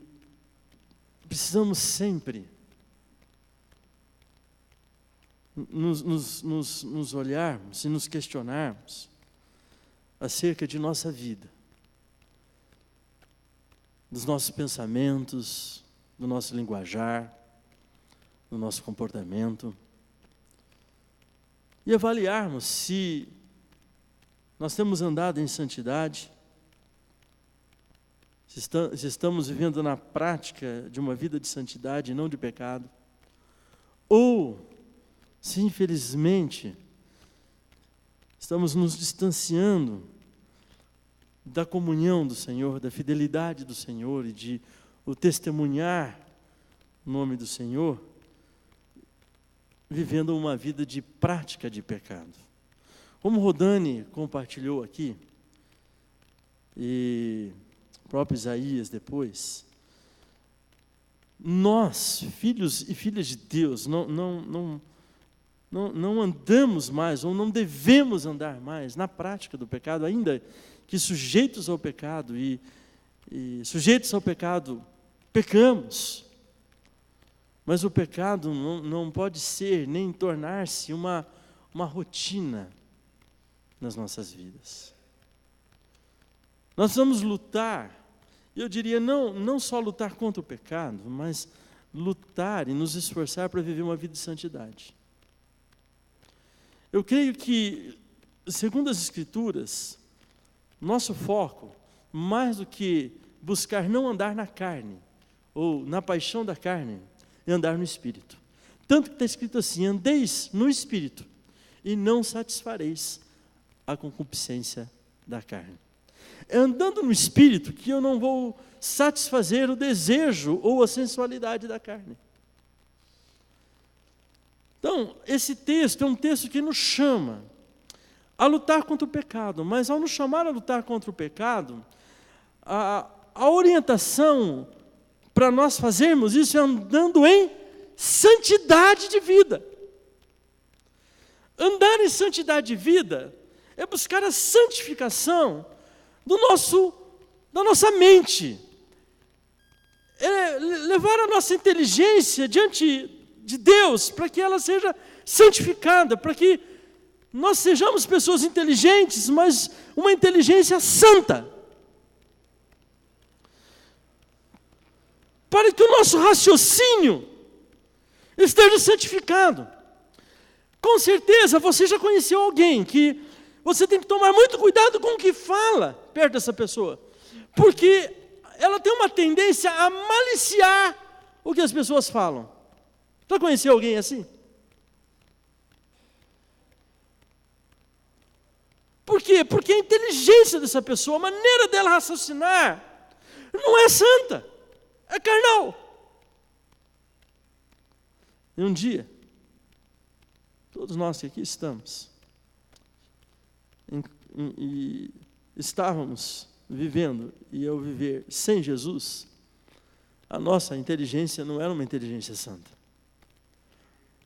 S5: precisamos sempre nos olharmos e nos questionarmos acerca de nossa vida, dos nossos pensamentos, do nosso linguajar, do nosso comportamento, e avaliarmos se nós temos andado em santidade, se estamos vivendo na prática de uma vida de santidade e não de pecado, ou se infelizmente estamos nos distanciando da comunhão do Senhor, da fidelidade do Senhor e de o testemunhar o nome do Senhor, vivendo uma vida de prática de pecado. Como Rodani compartilhou aqui, e o próprio Isaías depois, nós, filhos e filhas de Deus, não andamos mais, ou não devemos andar mais na prática do pecado, ainda que sujeitos ao pecado e sujeitos ao pecado, pecamos. Mas o pecado não pode ser, nem tornar-se uma rotina nas nossas vidas. Nós vamos lutar, eu diria não só lutar contra o pecado, mas lutar e nos esforçar para viver uma vida de santidade. Eu creio que, segundo as Escrituras, nosso foco, mais do que buscar não andar na carne, ou na paixão da carne, é andar no Espírito. Tanto que está escrito assim: andeis no Espírito, e não satisfareis a concupiscência da carne. É andando no Espírito que eu não vou satisfazer o desejo ou a sensualidade da carne. Então, esse texto é um texto que nos chama a lutar contra o pecado, mas ao nos chamar a lutar contra o pecado, a orientação para nós fazermos isso é andando em santidade de vida. Andar em santidade de vida é buscar a santificação da nossa mente, é levar a nossa inteligência diante de Deus para que ela seja santificada, para que nós sejamos pessoas inteligentes, mas uma inteligência santa. para que o nosso raciocínio esteja santificado. Com certeza você já conheceu alguém que você tem que tomar muito cuidado com o que fala perto dessa pessoa, porque ela tem uma tendência a maliciar o que as pessoas falam. Já conheceu alguém assim? Por quê? Porque a inteligência dessa pessoa, a maneira dela raciocinar, não é santa, é carnal. E um dia, todos nós que aqui estamos, e estávamos vivendo, e eu viver sem Jesus, a nossa inteligência não era uma inteligência santa.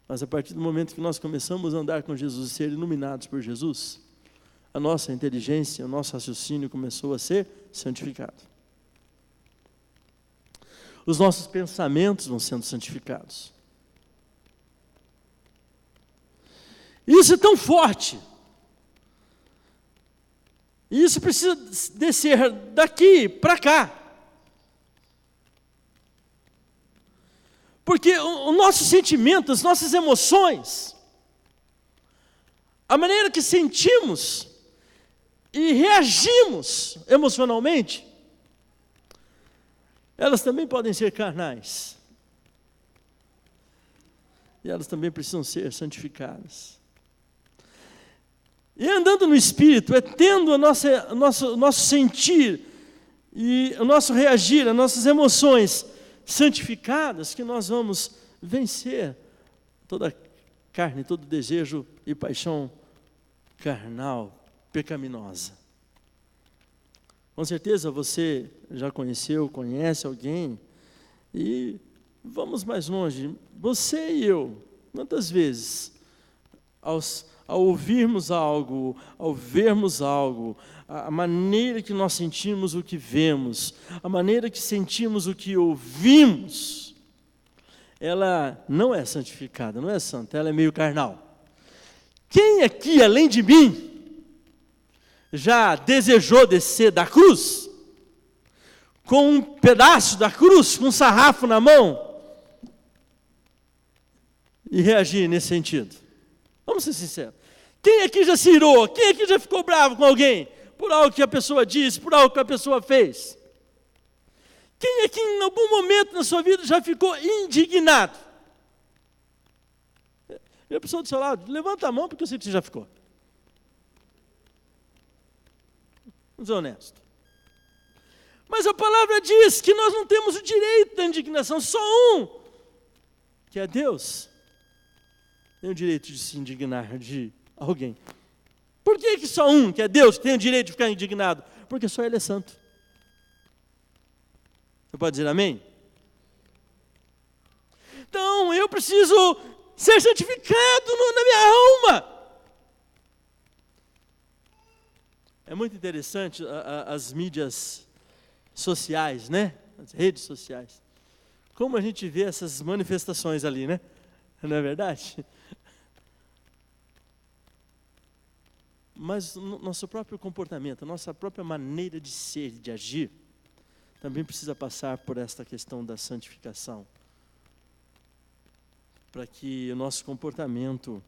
S5: Mas a partir do momento que nós começamos a andar com Jesus e ser iluminados por Jesus, a nossa inteligência, o nosso raciocínio começou a ser santificado. Os nossos pensamentos vão sendo santificados. Isso é tão forte. E isso precisa descer daqui para cá. Porque o nosso sentimento, as nossas emoções, a maneira que sentimos e reagimos emocionalmente, elas também podem ser carnais. E elas também precisam ser santificadas. E andando no Espírito, é tendo o nosso sentir e o nosso reagir, as nossas emoções santificadas, que nós vamos vencer toda carne, todo desejo e paixão carnal, pecaminosa. Com certeza você já conheceu, conhece alguém, e vamos mais longe, você e eu, quantas vezes, ao ouvirmos algo, ao vermos algo, a maneira que nós sentimos o que vemos, a maneira que sentimos o que ouvimos, ela não é santificada, não é santa, ela é meio carnal. Quem aqui, além de mim, já desejou descer da cruz, com um pedaço da cruz, com um sarrafo na mão, e reagir nesse sentido? Vamos ser sinceros. Quem aqui já se irou? Quem aqui já ficou bravo com alguém? Por algo que a pessoa disse, por algo que a pessoa fez? Quem aqui em algum momento na sua vida já ficou indignado? E a pessoa do seu lado, levanta a mão porque eu sei que você já ficou. Vamos ser honestos. Mas a palavra diz que nós não temos o direito da indignação, só um, que é Deus, tem o direito de se indignar de alguém. Por que só um, que é Deus, tem o direito de ficar indignado? Porque só Ele é santo. Você pode dizer amém? Então, eu preciso ser santificado na minha alma. É muito interessante as mídias sociais, né? As redes sociais. Como a gente vê essas manifestações ali, né? Não é verdade? Mas o nosso próprio comportamento, a nossa própria maneira de ser e de agir, também precisa passar por esta questão da santificação. Para que o nosso comportamento,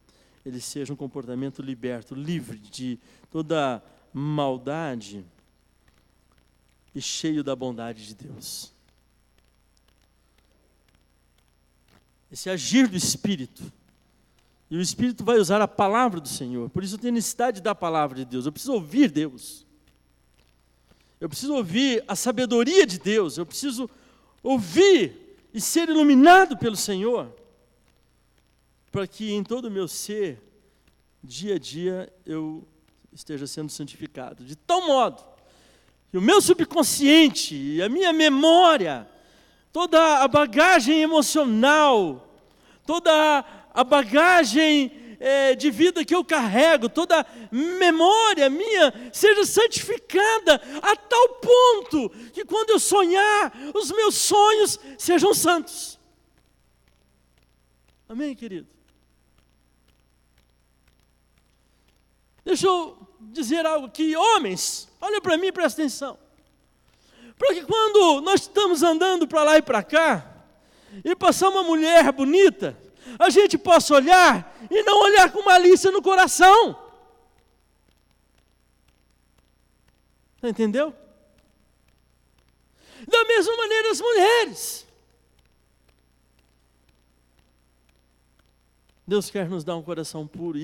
S5: ele seja um comportamento liberto, livre de toda maldade e cheio da bondade de Deus. Esse agir do Espírito, e o Espírito vai usar a palavra do Senhor, por isso eu tenho necessidade da palavra de Deus, eu preciso ouvir Deus, eu preciso ouvir a sabedoria de Deus, eu preciso ouvir e ser iluminado pelo Senhor, para que em todo o meu ser, dia a dia, eu esteja sendo santificado, de tal modo que o meu subconsciente e a minha memória, toda a bagagem emocional, toda a bagagem de vida que eu carrego, toda a memória minha seja santificada a tal ponto que quando eu sonhar, os meus sonhos sejam santos. Amém, querido? Deixa eu dizer algo aqui, homens, olha para mim e presta atenção. Para que quando nós estamos andando para lá e para cá, e passar uma mulher bonita, a gente possa olhar e não olhar com malícia no coração. Entendeu? Da mesma maneira as mulheres. Deus quer nos dar um coração puro.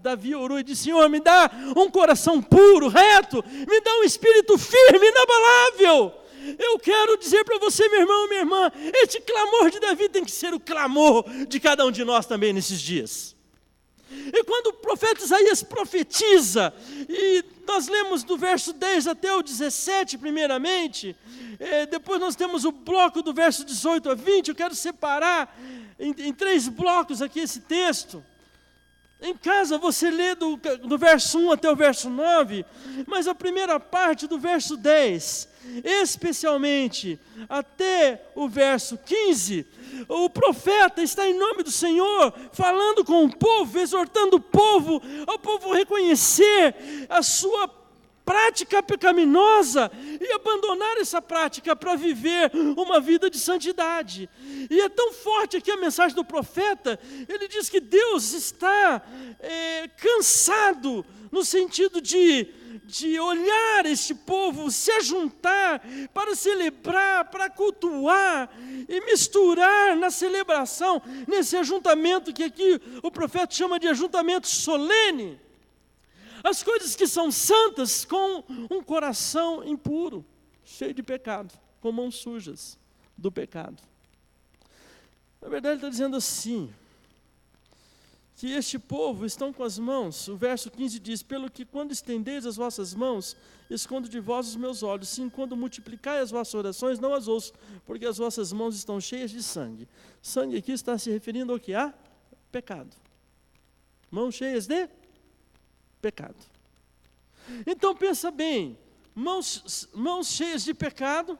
S5: Davi orou e disse: Senhor, me dá um coração puro, reto, me dá um espírito firme, inabalável. Eu quero dizer para você, meu irmão, minha irmã, este clamor de Davi tem que ser o clamor de cada um de nós também nesses dias. E quando o profeta Isaías profetiza, e nós lemos do verso 10 até o 17 primeiramente, depois nós temos o bloco do verso 18 a 20, eu quero separar em 3 blocos aqui esse texto. Em casa você lê do verso 1 até o verso 9, mas a primeira parte do verso 10, especialmente até o verso 15, o profeta está em nome do Senhor, falando com o povo, exortando o povo, ao povo reconhecer a sua prática pecaminosa e abandonar essa prática para viver uma vida de santidade. E é tão forte aqui a mensagem do profeta, ele diz que Deus está cansado, no sentido de olhar este povo, se ajuntar para celebrar, para cultuar e misturar na celebração, nesse ajuntamento que aqui o profeta chama de ajuntamento solene, as coisas que são santas com um coração impuro, cheio de pecado, com mãos sujas do pecado. Na verdade, ele está dizendo assim, que este povo estão com as mãos, o verso 15 diz: pelo que quando estendeis as vossas mãos, escondo de vós os meus olhos, sim, quando multiplicai as vossas orações, não as ouço, porque as vossas mãos estão cheias de sangue. Sangue aqui está se referindo ao que há? Pecado. Mãos cheias de pecado. Então pensa bem, mãos cheias de pecado,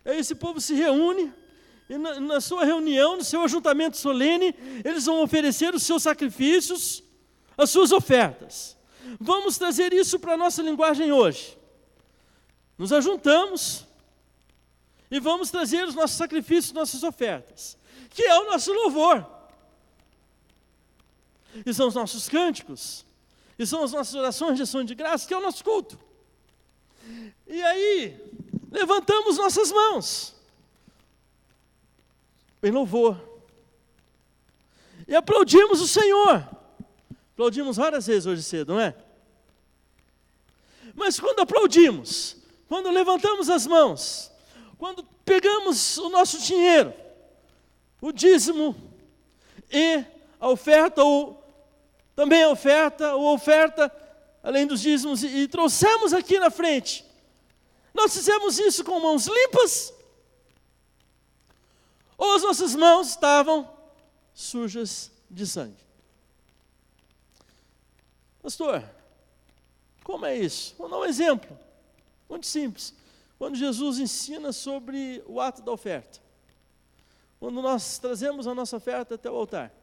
S5: esse povo se reúne, e na sua reunião, no seu ajuntamento solene, eles vão oferecer os seus sacrifícios, as suas ofertas. Vamos trazer isso para a nossa linguagem hoje. Nos ajuntamos e vamos trazer os nossos sacrifícios, nossas ofertas, que é o nosso louvor. E são os nossos cânticos, e são as nossas orações de ação de graça, que é o nosso culto. E aí, levantamos nossas mãos em louvor. E aplaudimos o Senhor. Aplaudimos várias vezes hoje cedo, não é? Mas quando aplaudimos, quando levantamos as mãos, quando pegamos o nosso dinheiro, o dízimo e a oferta, ou também a oferta, ou oferta, além dos dízimos, e trouxemos aqui na frente, nós fizemos isso com mãos limpas, ou as nossas mãos estavam sujas de sangue? Pastor, como é isso? Vou dar um exemplo, muito simples. Quando Jesus ensina sobre o ato da oferta, quando nós trazemos a nossa oferta até o altar,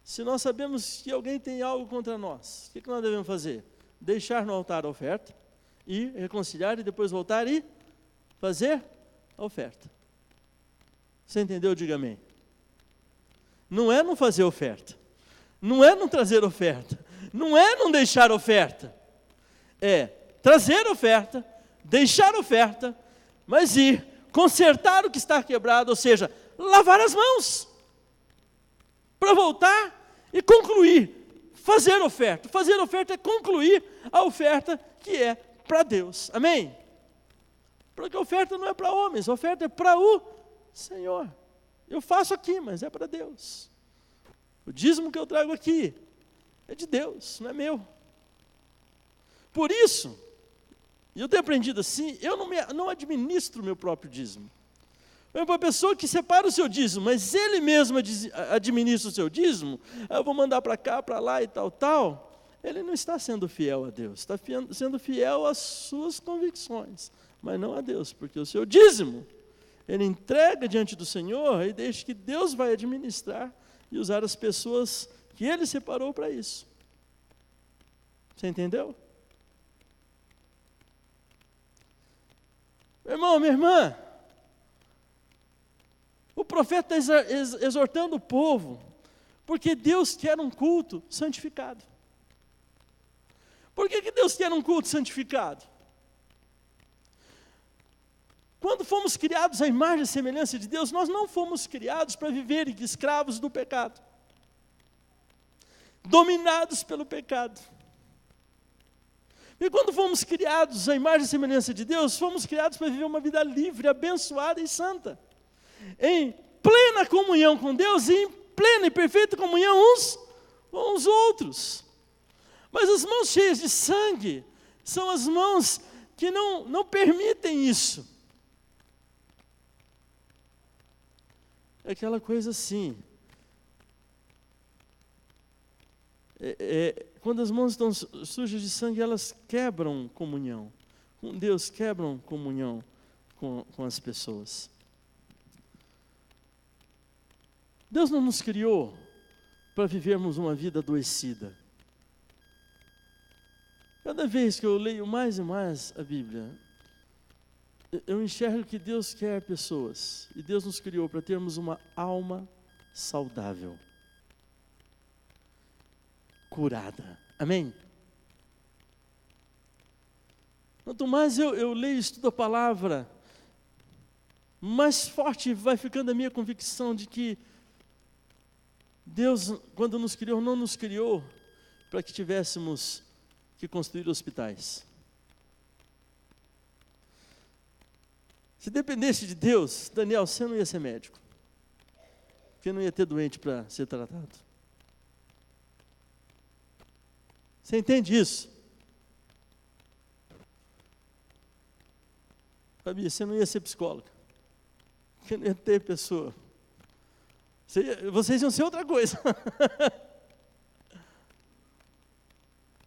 S5: se nós sabemos que alguém tem algo contra nós, o que nós devemos fazer? Deixar no altar a oferta, ir reconciliar e depois voltar e fazer a oferta. Você entendeu? Diga amém. Não é não fazer oferta, não é não trazer oferta, não é não deixar oferta, é trazer oferta, deixar oferta, mas ir consertar o que está quebrado, ou seja, lavar as mãos, para voltar e concluir, fazer oferta. Fazer oferta é concluir a oferta que é para Deus, amém? Porque a oferta não é para homens, a oferta é para o Senhor. Eu faço aqui, mas é para Deus. O dízimo que eu trago aqui é de Deus, não é meu. Por isso, eu tenho aprendido assim, eu não administro o meu próprio dízimo. Uma pessoa que separa o seu dízimo, mas ele mesmo administra o seu dízimo, eu vou mandar para cá, para lá e tal, ele não está sendo fiel a Deus, está sendo fiel às suas convicções, mas não a Deus, porque o seu dízimo, ele entrega diante do Senhor e deixa que Deus vai administrar e usar as pessoas que Ele separou para isso. Você entendeu? Meu irmão, minha irmã, o profeta está exortando o povo, porque Deus quer um culto santificado. Por que Deus quer um culto santificado? Quando fomos criados à imagem e semelhança de Deus, nós não fomos criados para viverem escravos do pecado, dominados pelo pecado. E quando fomos criados à imagem e semelhança de Deus, fomos criados para viver uma vida livre, abençoada e santa, em plena comunhão com Deus e em plena e perfeita comunhão uns com os outros. Mas as mãos cheias de sangue são as mãos que não permitem isso. É aquela coisa assim. Quando as mãos estão sujas de sangue, elas quebram comunhão com Deus, quebram comunhão com as pessoas. Deus não nos criou para vivermos uma vida adoecida. Cada vez que eu leio mais e mais a Bíblia, eu enxergo que Deus quer pessoas, e Deus nos criou para termos uma alma saudável, curada. Amém? Quanto mais eu leio e estudo a palavra, mais forte vai ficando a minha convicção de que Deus, quando nos criou, não nos criou para que tivéssemos que construir hospitais. Se dependesse de Deus, Daniel, você não ia ser médico, porque não ia ter doente para ser tratado. Você entende isso? Fabi, você não ia ser psicóloga, porque não ia ter pessoa. Vocês iam ser outra coisa.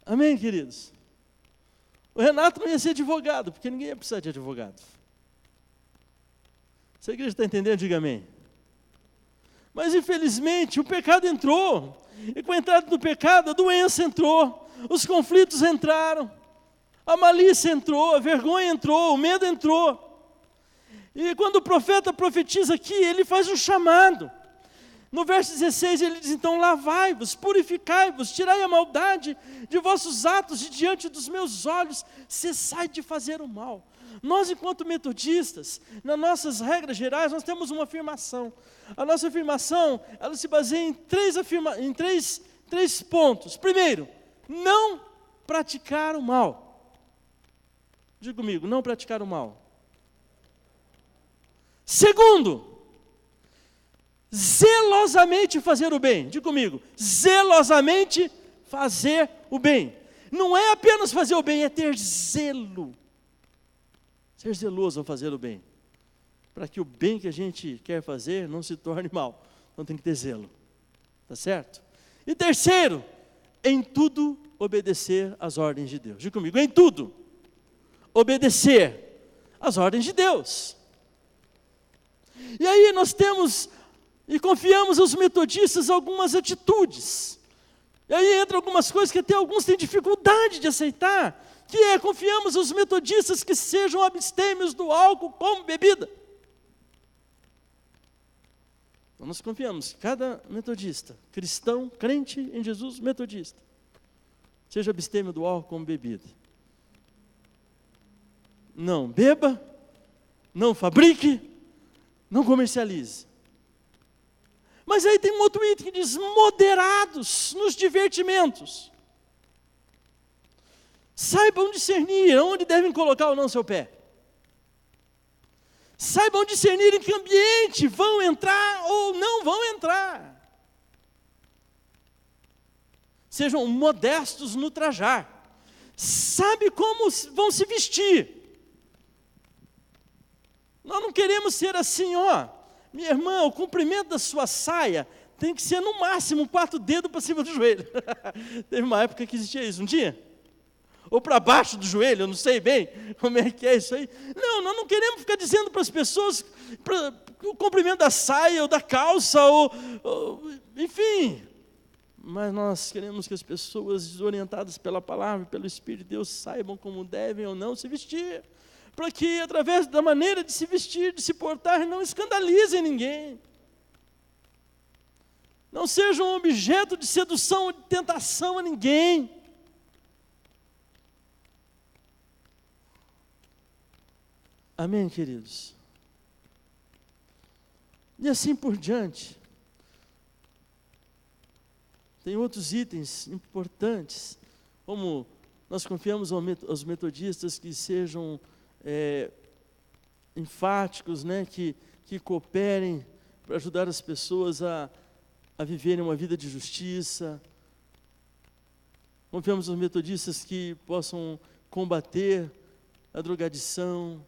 S5: Amém, queridos? O Renato não ia ser advogado, porque ninguém ia precisar de advogado. Se a igreja está entendendo, diga amém. Mas infelizmente o pecado entrou, e com a entrada do pecado a doença entrou, os conflitos entraram, a malícia entrou, a vergonha entrou, o medo entrou. E quando o profeta profetiza aqui, ele faz um chamado. No verso 16 ele diz, então lavai-vos, purificai-vos, tirai a maldade de vossos atos de diante dos meus olhos, cessai de fazer o mal. Nós, enquanto metodistas, nas nossas regras gerais, nós temos uma afirmação. A nossa afirmação, ela se baseia em três pontos. Primeiro, não praticar o mal. Diga comigo, não praticar o mal. Segundo, zelosamente fazer o bem. Diga comigo, zelosamente fazer o bem. Não é apenas fazer o bem, é ter zelo. Ser zeloso ao fazer o bem, para que o bem que a gente quer fazer não se torne mal. Então tem que ter zelo, tá certo? E terceiro, em tudo obedecer às ordens de Deus. Diga comigo, em tudo obedecer às ordens de Deus. E aí nós temos e confiamos aos metodistas algumas atitudes. E aí entra algumas coisas que até alguns têm dificuldade de aceitar, que confiamos aos metodistas que sejam abstêmios do álcool como bebida. Então nós confiamos que cada metodista, cristão, crente em Jesus, metodista, seja abstêmio do álcool como bebida. Não beba, não fabrique, não comercialize. Mas aí tem um outro item que diz, moderados nos divertimentos. Saibam discernir onde devem colocar ou não seu pé. Saibam discernir em que ambiente vão entrar ou não vão entrar. Sejam modestos no trajar. Sabe como vão se vestir. Nós não queremos ser assim, minha irmã, o comprimento da sua saia tem que ser no máximo 4 dedos para cima do joelho. Teve uma época que existia isso, não tinha? Ou para baixo do joelho, eu não sei bem como é que é isso aí. Não, nós não queremos ficar dizendo para as pessoas o comprimento da saia ou da calça, enfim. Mas nós queremos que as pessoas, orientadas pela palavra, pelo Espírito de Deus, saibam como devem ou não se vestir. para que, através da maneira de se vestir, de se portar, não escandalizem ninguém. Não sejam um objeto de sedução ou de tentação a ninguém. Amém, queridos? E assim por diante. Tem outros itens importantes, como nós confiamos aos metodistas que sejam enfáticos, né, que cooperem para ajudar as pessoas a viverem uma vida de justiça. Confiamos aos metodistas que possam combater a drogadição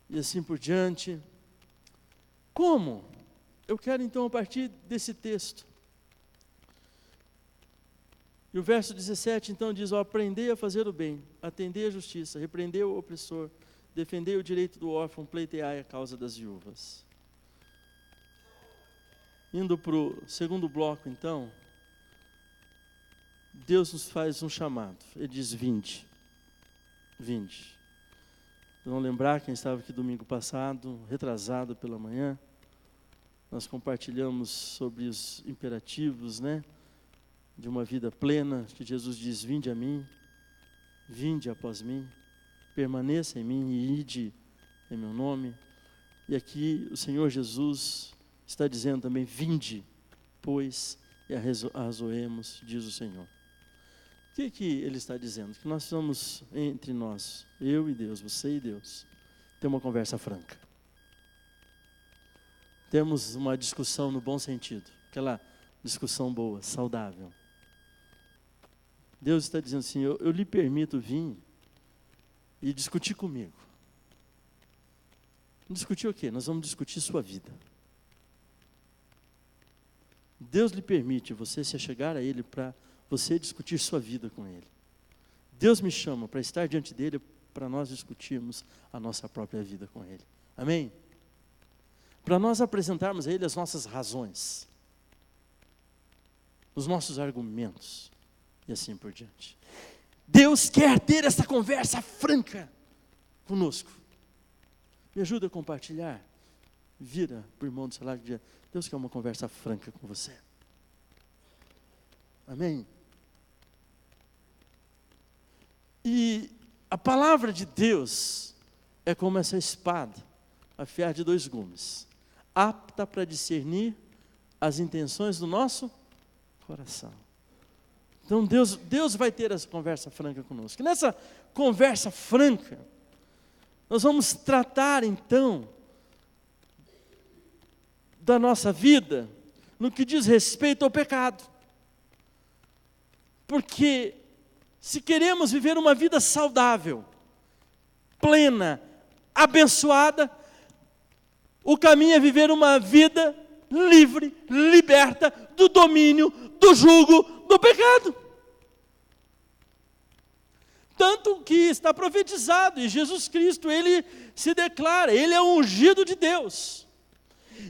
S5: e assim por diante. Como? Eu quero então, a partir desse texto, e o verso 17 então diz: aprendei a fazer o bem, atendei a justiça, repreendei o opressor, defendei o direito do órfão, pleiteai a causa das viúvas. Indo para o segundo bloco então, Deus nos faz um chamado. Ele diz: vinde, vinde. Vamos lembrar, quem estava aqui domingo passado, retrasado pela manhã, nós compartilhamos sobre os imperativos, né, de uma vida plena, que Jesus diz: vinde a mim, vinde após mim, permaneça em mim e ide em meu nome. E aqui o Senhor Jesus está dizendo também: vinde, pois, e arrazoemos, diz o Senhor. O que ele está dizendo? Que nós vamos, entre nós, eu e Deus, você e Deus, ter uma conversa franca. Temos uma discussão no bom sentido, aquela discussão boa, saudável. Deus está dizendo assim: eu lhe permito vir e discutir comigo. Discutir o quê? Nós vamos discutir sua vida. Deus lhe permite você se achegar a Ele para você discutir sua vida com Ele. Deus me chama para estar diante dEle, para nós discutirmos a nossa própria vida com Ele. Amém? Para nós apresentarmos a Ele as nossas razões, os nossos argumentos, e assim por diante. Deus quer ter essa conversa franca conosco. Me ajuda a compartilhar. Vira para o irmão do celular e diz: Deus quer uma conversa franca com você. Amém? E a palavra de Deus é como essa espada, afiar de 2 gumes, apta para discernir as intenções do nosso coração. Então Deus vai ter essa conversa franca conosco. E nessa conversa franca, nós vamos tratar então da nossa vida no que diz respeito ao pecado. Porque se queremos viver uma vida saudável, plena, abençoada, o caminho é viver uma vida livre, liberta do domínio, do jugo, do pecado. Tanto que está profetizado, e Jesus Cristo, Ele se declara, Ele é o ungido de Deus.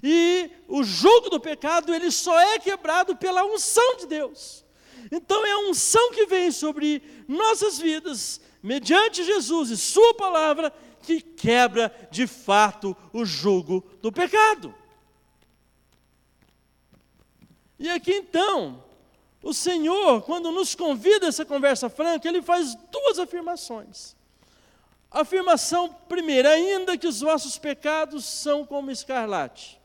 S5: E o jugo do pecado, ele só é quebrado pela unção de Deus. Então é a unção que vem sobre nossas vidas, mediante Jesus e sua palavra, que quebra de fato o jugo do pecado. E aqui então, o Senhor, quando nos convida a essa conversa franca, Ele faz 2 afirmações. A afirmação primeira: ainda que os vossos pecados são como escarlate.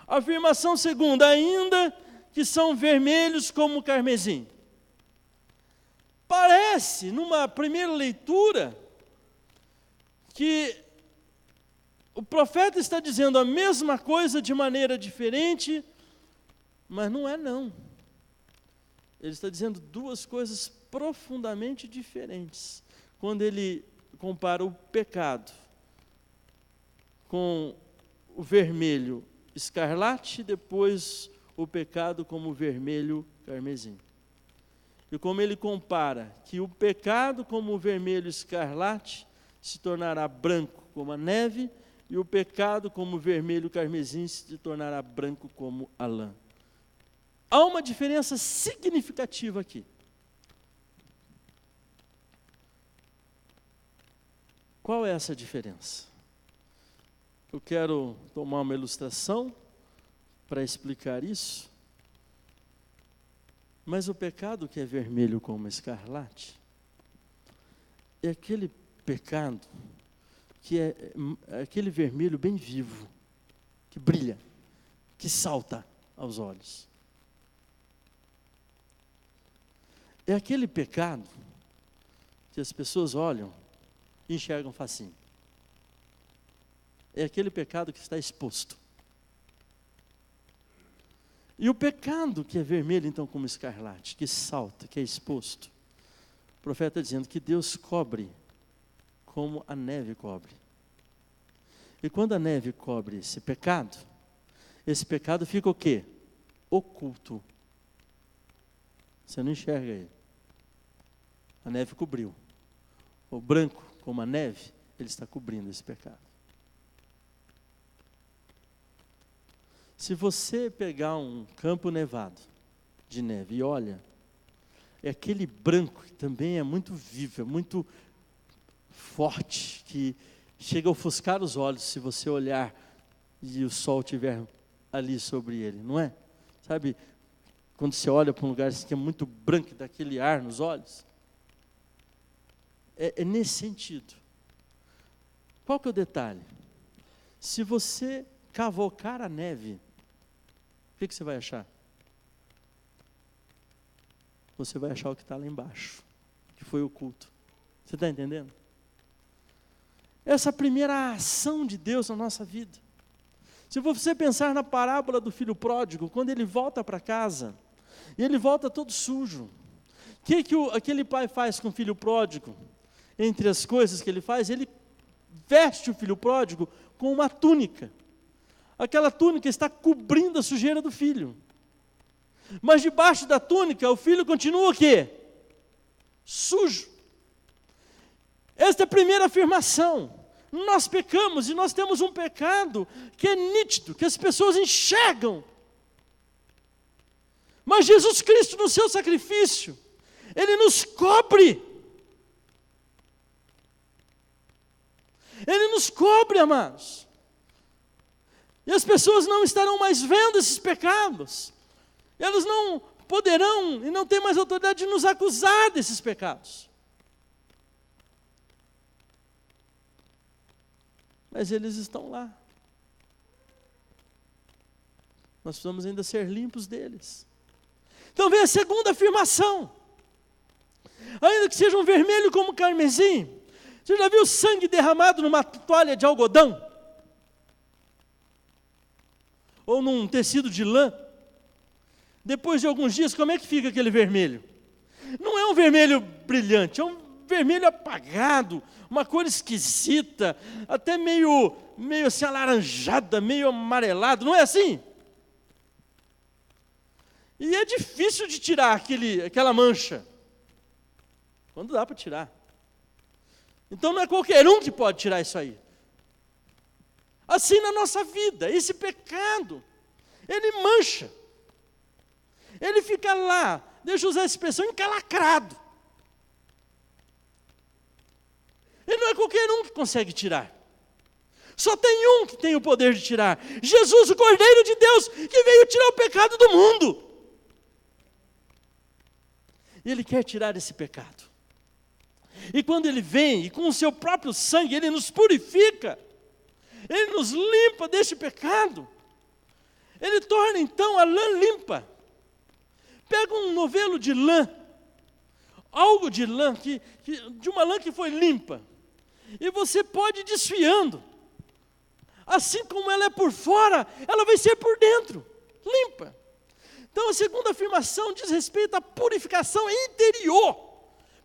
S5: A afirmação segunda: ainda que são vermelhos como carmesim. Parece, numa primeira leitura, que o profeta está dizendo a mesma coisa de maneira diferente, mas não é não. Ele está dizendo 2 coisas profundamente diferentes. Quando ele compara o pecado com o vermelho escarlate, depois o pecado como o vermelho carmesim. E como ele compara que o pecado como o vermelho escarlate se tornará branco como a neve, e o pecado como o vermelho carmesim se tornará branco como a lã. Há uma diferença significativa aqui. Qual é essa diferença? Eu quero tomar uma ilustração para explicar isso. Mas o pecado que é vermelho como escarlate é aquele pecado que é aquele vermelho bem vivo, que brilha, que salta aos olhos. É aquele pecado que as pessoas olham e enxergam facinho. É aquele pecado que está exposto. E o pecado que é vermelho, então, como escarlate, que salta, que é exposto, o profeta está dizendo que Deus cobre como a neve cobre. E quando a neve cobre esse pecado fica o quê? Oculto. Você não enxerga ele. A neve cobriu. O branco, como a neve, ele está cobrindo esse pecado. Se você pegar um campo nevado de neve e olha, é aquele branco que também é muito vivo, é muito forte, que chega a ofuscar os olhos se você olhar e o sol estiver ali sobre ele, não é? Sabe, quando você olha para um lugar assim, que é muito branco e dá aquele ar nos olhos? É nesse sentido. Qual que é o detalhe? Se você cavocar a neve, o que você vai achar? Você vai achar o que está lá embaixo, que foi oculto. Você está entendendo? Essa primeira ação de Deus na nossa vida. Se você pensar na parábola do filho pródigo, quando ele volta para casa, e ele volta todo sujo, o que aquele pai faz com o filho pródigo? Entre as coisas que ele faz, ele veste o filho pródigo com uma túnica. Aquela túnica está cobrindo a sujeira do filho. Mas debaixo da túnica, o filho continua o quê? Sujo. Esta é a primeira afirmação. Nós pecamos e nós temos um pecado que é nítido, que as pessoas enxergam. Mas Jesus Cristo, no seu sacrifício, Ele nos cobre. Ele nos cobre, amados. E as pessoas não estarão mais vendo esses pecados. Elas não poderão e não têm mais autoridade de nos acusar desses pecados. Mas eles estão lá. Nós precisamos ainda ser limpos deles. Então vem a segunda afirmação. Ainda que seja um vermelho como carmesim. Você já viu sangue derramado numa toalha de algodão? Ou num tecido de lã? Depois de alguns dias, como é que fica aquele vermelho? Não é um vermelho brilhante, é um vermelho apagado, uma cor esquisita, até meio assim alaranjada, meio amarelado, não é assim? E é difícil de tirar aquela mancha. Quando dá para tirar. Então não é qualquer um que pode tirar isso aí. Assim na nossa vida, esse pecado, ele mancha. Ele fica lá, deixa eu usar a expressão, encalacrado. E não é qualquer um que consegue tirar. Só tem um que tem o poder de tirar. Jesus, o Cordeiro de Deus, que veio tirar o pecado do mundo. E Ele quer tirar esse pecado. E quando Ele vem, e com o seu próprio sangue, Ele nos purifica. Ele nos limpa deste pecado. Ele torna então a lã limpa. Pega um novelo de lã, algo de lã, de uma lã que foi limpa, e você pode ir desfiando. Assim como ela é por fora, ela vai ser por dentro, limpa. Então a segunda afirmação diz respeito à purificação interior.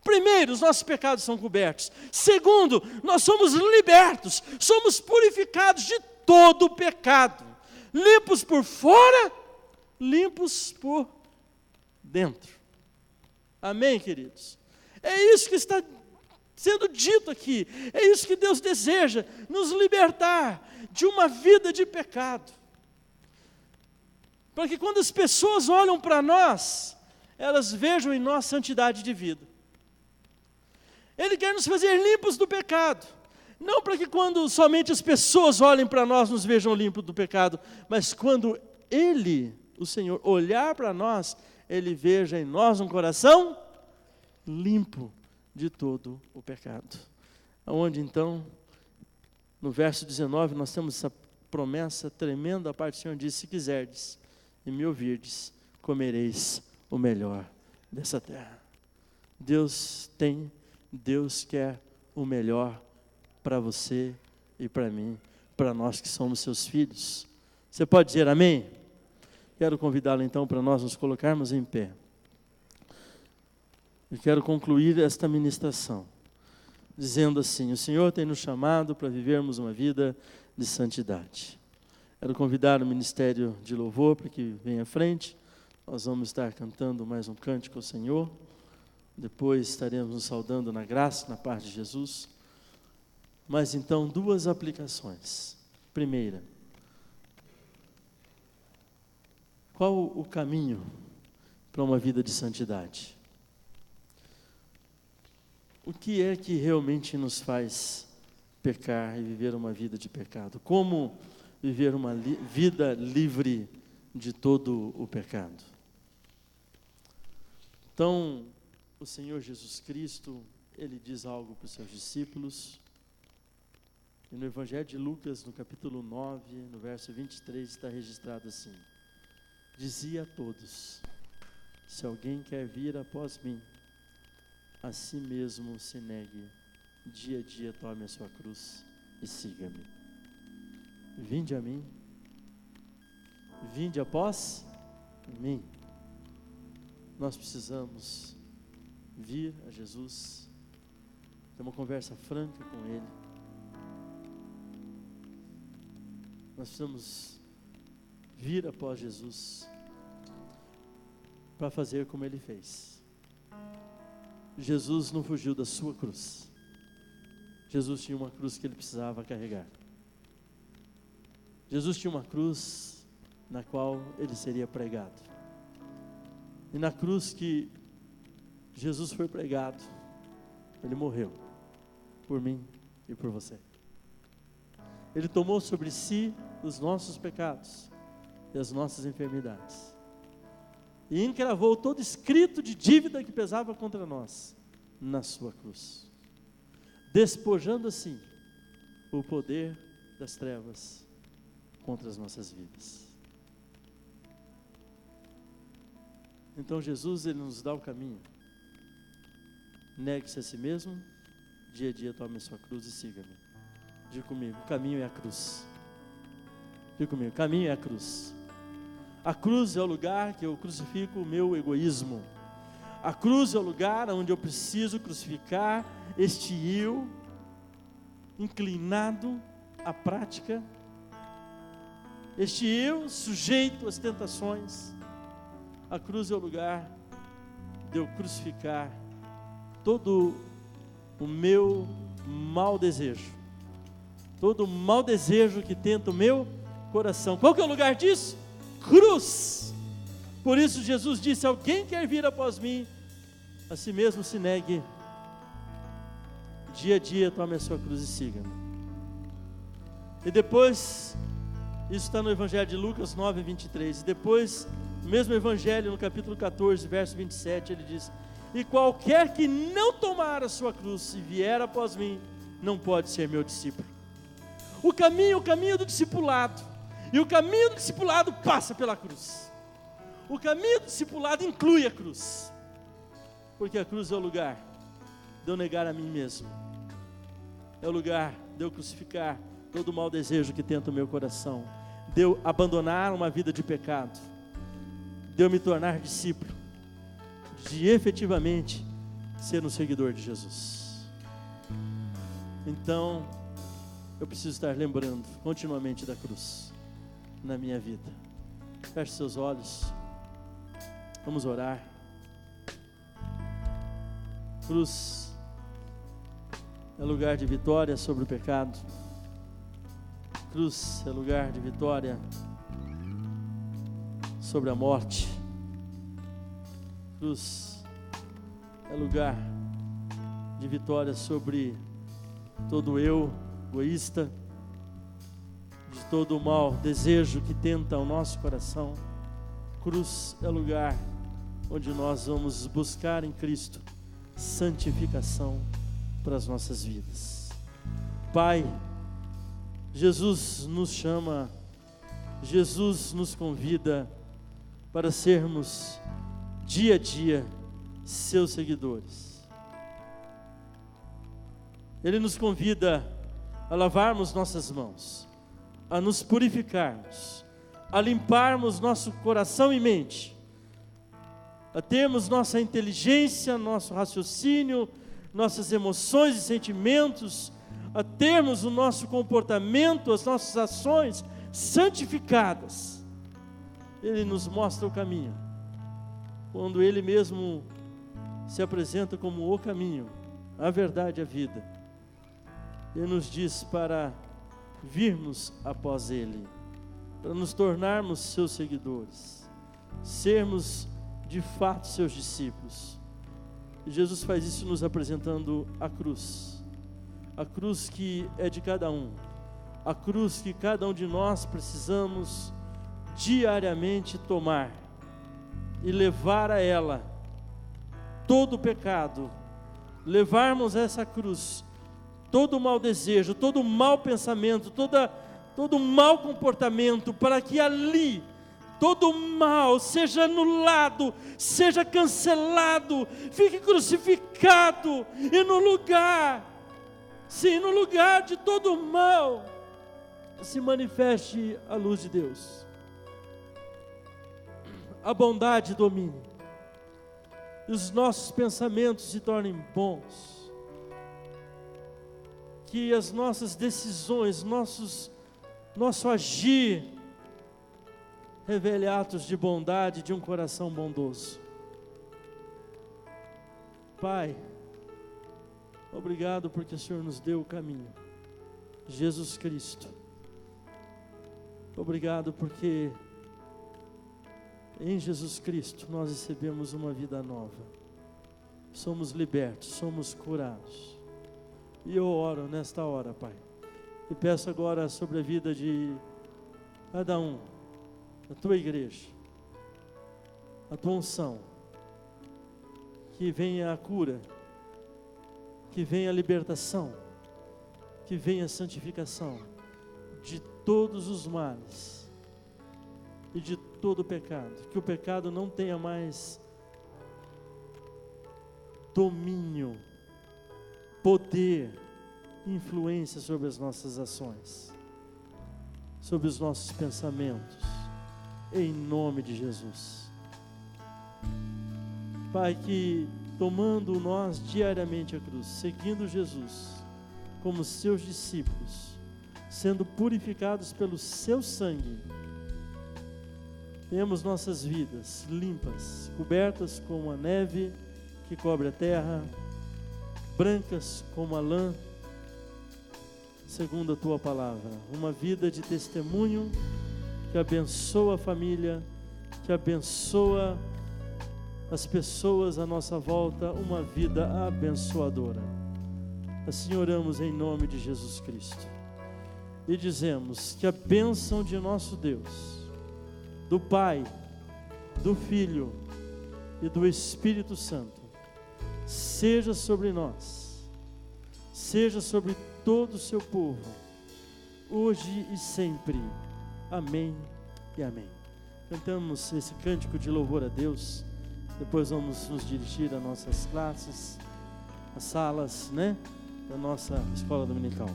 S5: Primeiro, os nossos pecados são cobertos. Segundo, nós somos libertos, somos purificados de todo o pecado. Limpos por fora, limpos por dentro. Amém, queridos? É isso que está sendo dito aqui. É isso que Deus deseja, nos libertar de uma vida de pecado. Para que quando as pessoas olham para nós, elas vejam em nós santidade de vida. Ele quer nos fazer limpos do pecado. Não para que quando somente as pessoas olhem para nós, nos vejam limpos do pecado, mas quando Ele, o Senhor, olhar para nós, Ele veja em nós um coração limpo de todo o pecado. Onde então, no verso 19, nós temos essa promessa tremenda, a parte do Senhor diz: se quiserdes e me ouvirdes, comereis o melhor dessa terra. Deus quer o melhor para você e para mim, para nós que somos seus filhos. Você pode dizer amém? Quero convidá-lo então para nós nos colocarmos em pé. Eu quero concluir esta ministração dizendo assim: o Senhor tem nos chamado para vivermos uma vida de santidade. Quero convidar o ministério de louvor para que venha à frente. Nós vamos estar cantando mais um cântico ao Senhor. Depois estaremos nos saudando na graça, na paz de Jesus. Mas então, duas aplicações. Primeira, qual o caminho para uma vida de santidade? O que é que realmente nos faz pecar e viver uma vida de pecado? Como viver uma vida livre de todo o pecado? Então, o Senhor Jesus Cristo, Ele diz algo para os seus discípulos. E no Evangelho de Lucas, no capítulo 9, no verso 23, está registrado assim: dizia a todos: se alguém quer vir após mim, a si mesmo se negue, dia a dia tome a sua cruz e siga-me. Vinde a mim, vinde após mim. Nós precisamos vir a Jesus, ter uma conversa franca com Ele. Nós precisamos vir após Jesus para fazer como Ele fez. Jesus não fugiu da sua cruz. Jesus tinha uma cruz que Ele precisava carregar. Jesus tinha uma cruz na qual Ele seria pregado. E na cruz que Jesus foi pregado, Ele morreu por mim e por você. Ele tomou sobre si os nossos pecados e as nossas enfermidades. E encravou todo escrito de dívida que pesava contra nós na sua cruz, despojando assim o poder das trevas contra as nossas vidas. Então Jesus, Ele nos dá o caminho. Negue-se a si mesmo, dia a dia tome a sua cruz e siga-me. Diga comigo: o caminho é a cruz. Diga comigo: o caminho é a cruz. A cruz é o lugar que eu crucifico o meu egoísmo. A cruz é o lugar onde eu preciso crucificar este eu inclinado à prática, este eu sujeito às tentações. A cruz é o lugar de eu crucificar todo o meu mau desejo, todo o mau desejo que tenta o meu coração. Qual que é o lugar disso? Cruz. Por isso Jesus disse: alguém quer vir após mim, a si mesmo se negue, dia a dia tome a sua cruz e siga-me. E depois, isso está no Evangelho de Lucas 9, 23, e depois, no mesmo Evangelho, no capítulo 14, verso 27, ele diz: e qualquer que não tomar a sua cruz e vier após mim, não pode ser meu discípulo. O caminho do discipulado, e o caminho do discipulado passa pela cruz. O caminho do discipulado inclui a cruz, porque a cruz é o lugar de eu negar a mim mesmo, é o lugar de eu crucificar todo o mau desejo que tenta o meu coração, de eu abandonar uma vida de pecado, de eu me tornar discípulo, de efetivamente ser um seguidor de Jesus. Então, eu preciso estar lembrando continuamente da cruz na minha vida. Feche seus olhos, vamos orar. Cruz é lugar de vitória sobre o pecado. Cruz é lugar de vitória sobre a morte. Cruz é lugar de vitória sobre todo eu egoísta, de todo o mau desejo que tenta o nosso coração. Cruz é lugar onde nós vamos buscar em Cristo santificação para as nossas vidas. Pai, Jesus nos chama, Jesus nos convida para sermos dia a dia seus seguidores. Ele nos convida a lavarmos nossas mãos, a nos purificarmos, a limparmos nosso coração e mente, a termos nossa inteligência, nosso raciocínio, nossas emoções e sentimentos, a termos o nosso comportamento, as nossas ações santificadas. Ele nos mostra o caminho, quando Ele mesmo se apresenta como o caminho, a verdade e a vida. Ele nos diz para virmos após Ele, para nos tornarmos seus seguidores, sermos de fato seus discípulos. E Jesus faz isso nos apresentando a cruz que é de cada um, a cruz que cada um de nós precisamos diariamente tomar e levar a ela todo o pecado, levarmos essa cruz todo o mau desejo, todo o mau pensamento, todo o mau comportamento, para que ali todo o mal seja anulado, seja cancelado, fique crucificado, e no lugar de todo o mal, se manifeste a luz de Deus, a bondade domine, e os nossos pensamentos se tornem bons, que as nossas decisões, nosso agir, revele atos de bondade, de um coração bondoso. Pai, obrigado porque o Senhor nos deu o caminho, Jesus Cristo. Obrigado porque em Jesus Cristo nós recebemos uma vida nova, somos libertos, somos curados. E eu oro nesta hora, Pai, e peço agora sobre a vida de cada um, a tua igreja, a tua unção, que venha a cura, que venha a libertação, que venha a santificação de todos os males e de todo o pecado, que o pecado não tenha mais domínio, poder, influência sobre as nossas ações, sobre os nossos pensamentos, em nome de Jesus. Pai, que tomando nós diariamente a cruz, seguindo Jesus como seus discípulos, sendo purificados pelo seu sangue, tenhamos nossas vidas limpas, cobertas como a neve que cobre a terra, brancas como a lã, segundo a tua palavra, uma vida de testemunho que abençoa a família, que abençoa as pessoas à nossa volta, uma vida abençoadora. Assim oramos em nome de Jesus Cristo e dizemos que a bênção de nosso Deus, do Pai, do Filho e do Espírito Santo seja sobre nós, seja sobre todo o seu povo, hoje e sempre. Amém e amém. Cantamos esse cântico de louvor a Deus, depois vamos nos dirigir às nossas classes, às salas, da nossa escola dominical.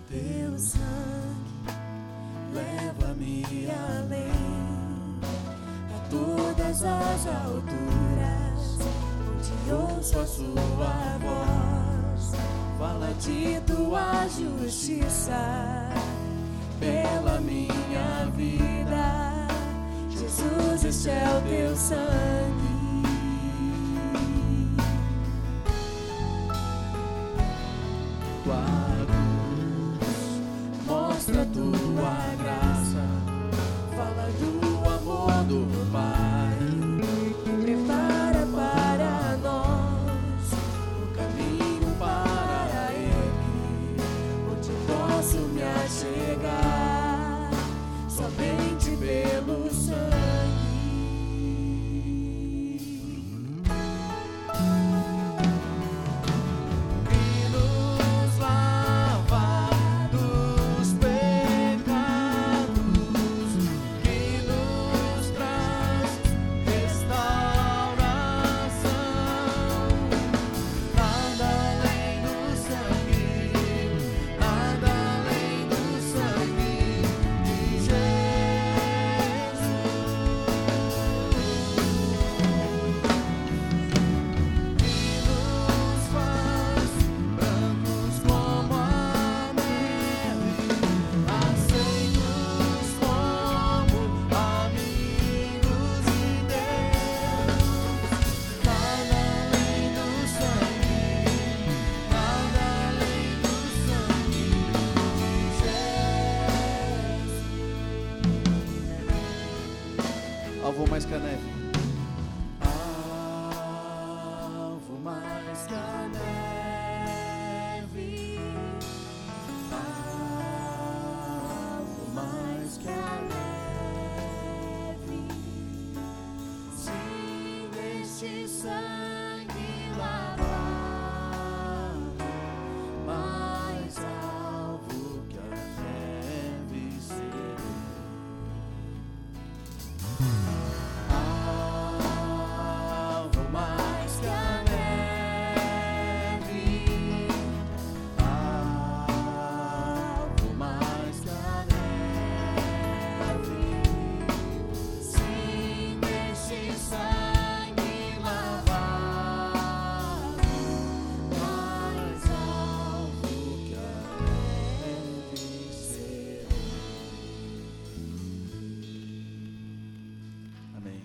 S3: Teu sangue leva-me além, a todas as alturas, onde ouço a sua voz, fala de tua justiça pela minha vida. Jesus, este é o teu sangue. Tua cruz mostra tua graça, fala do amor do Pai, prepara para nós o caminho para Ele. se achegar somente pelo sangue. E nos lava dos pecados, que nos traz restauração. Nada além do sangue, nada além do sangue de Jesus. Que nos faz brancos como a neve, aceitos como amigos de Deus. Nada além do sangue, nada além do sangue de Jesus.
S2: Alvo mais que a neve.
S3: Alvo mais que a neve, alvo mais que a neve, se neste sangue lavar, mais alvo que a neve serei. Alvo mais que a neve, alvo mais que a neve, se neste sangue lavar, mais alvo que a neve serei.
S2: Amém.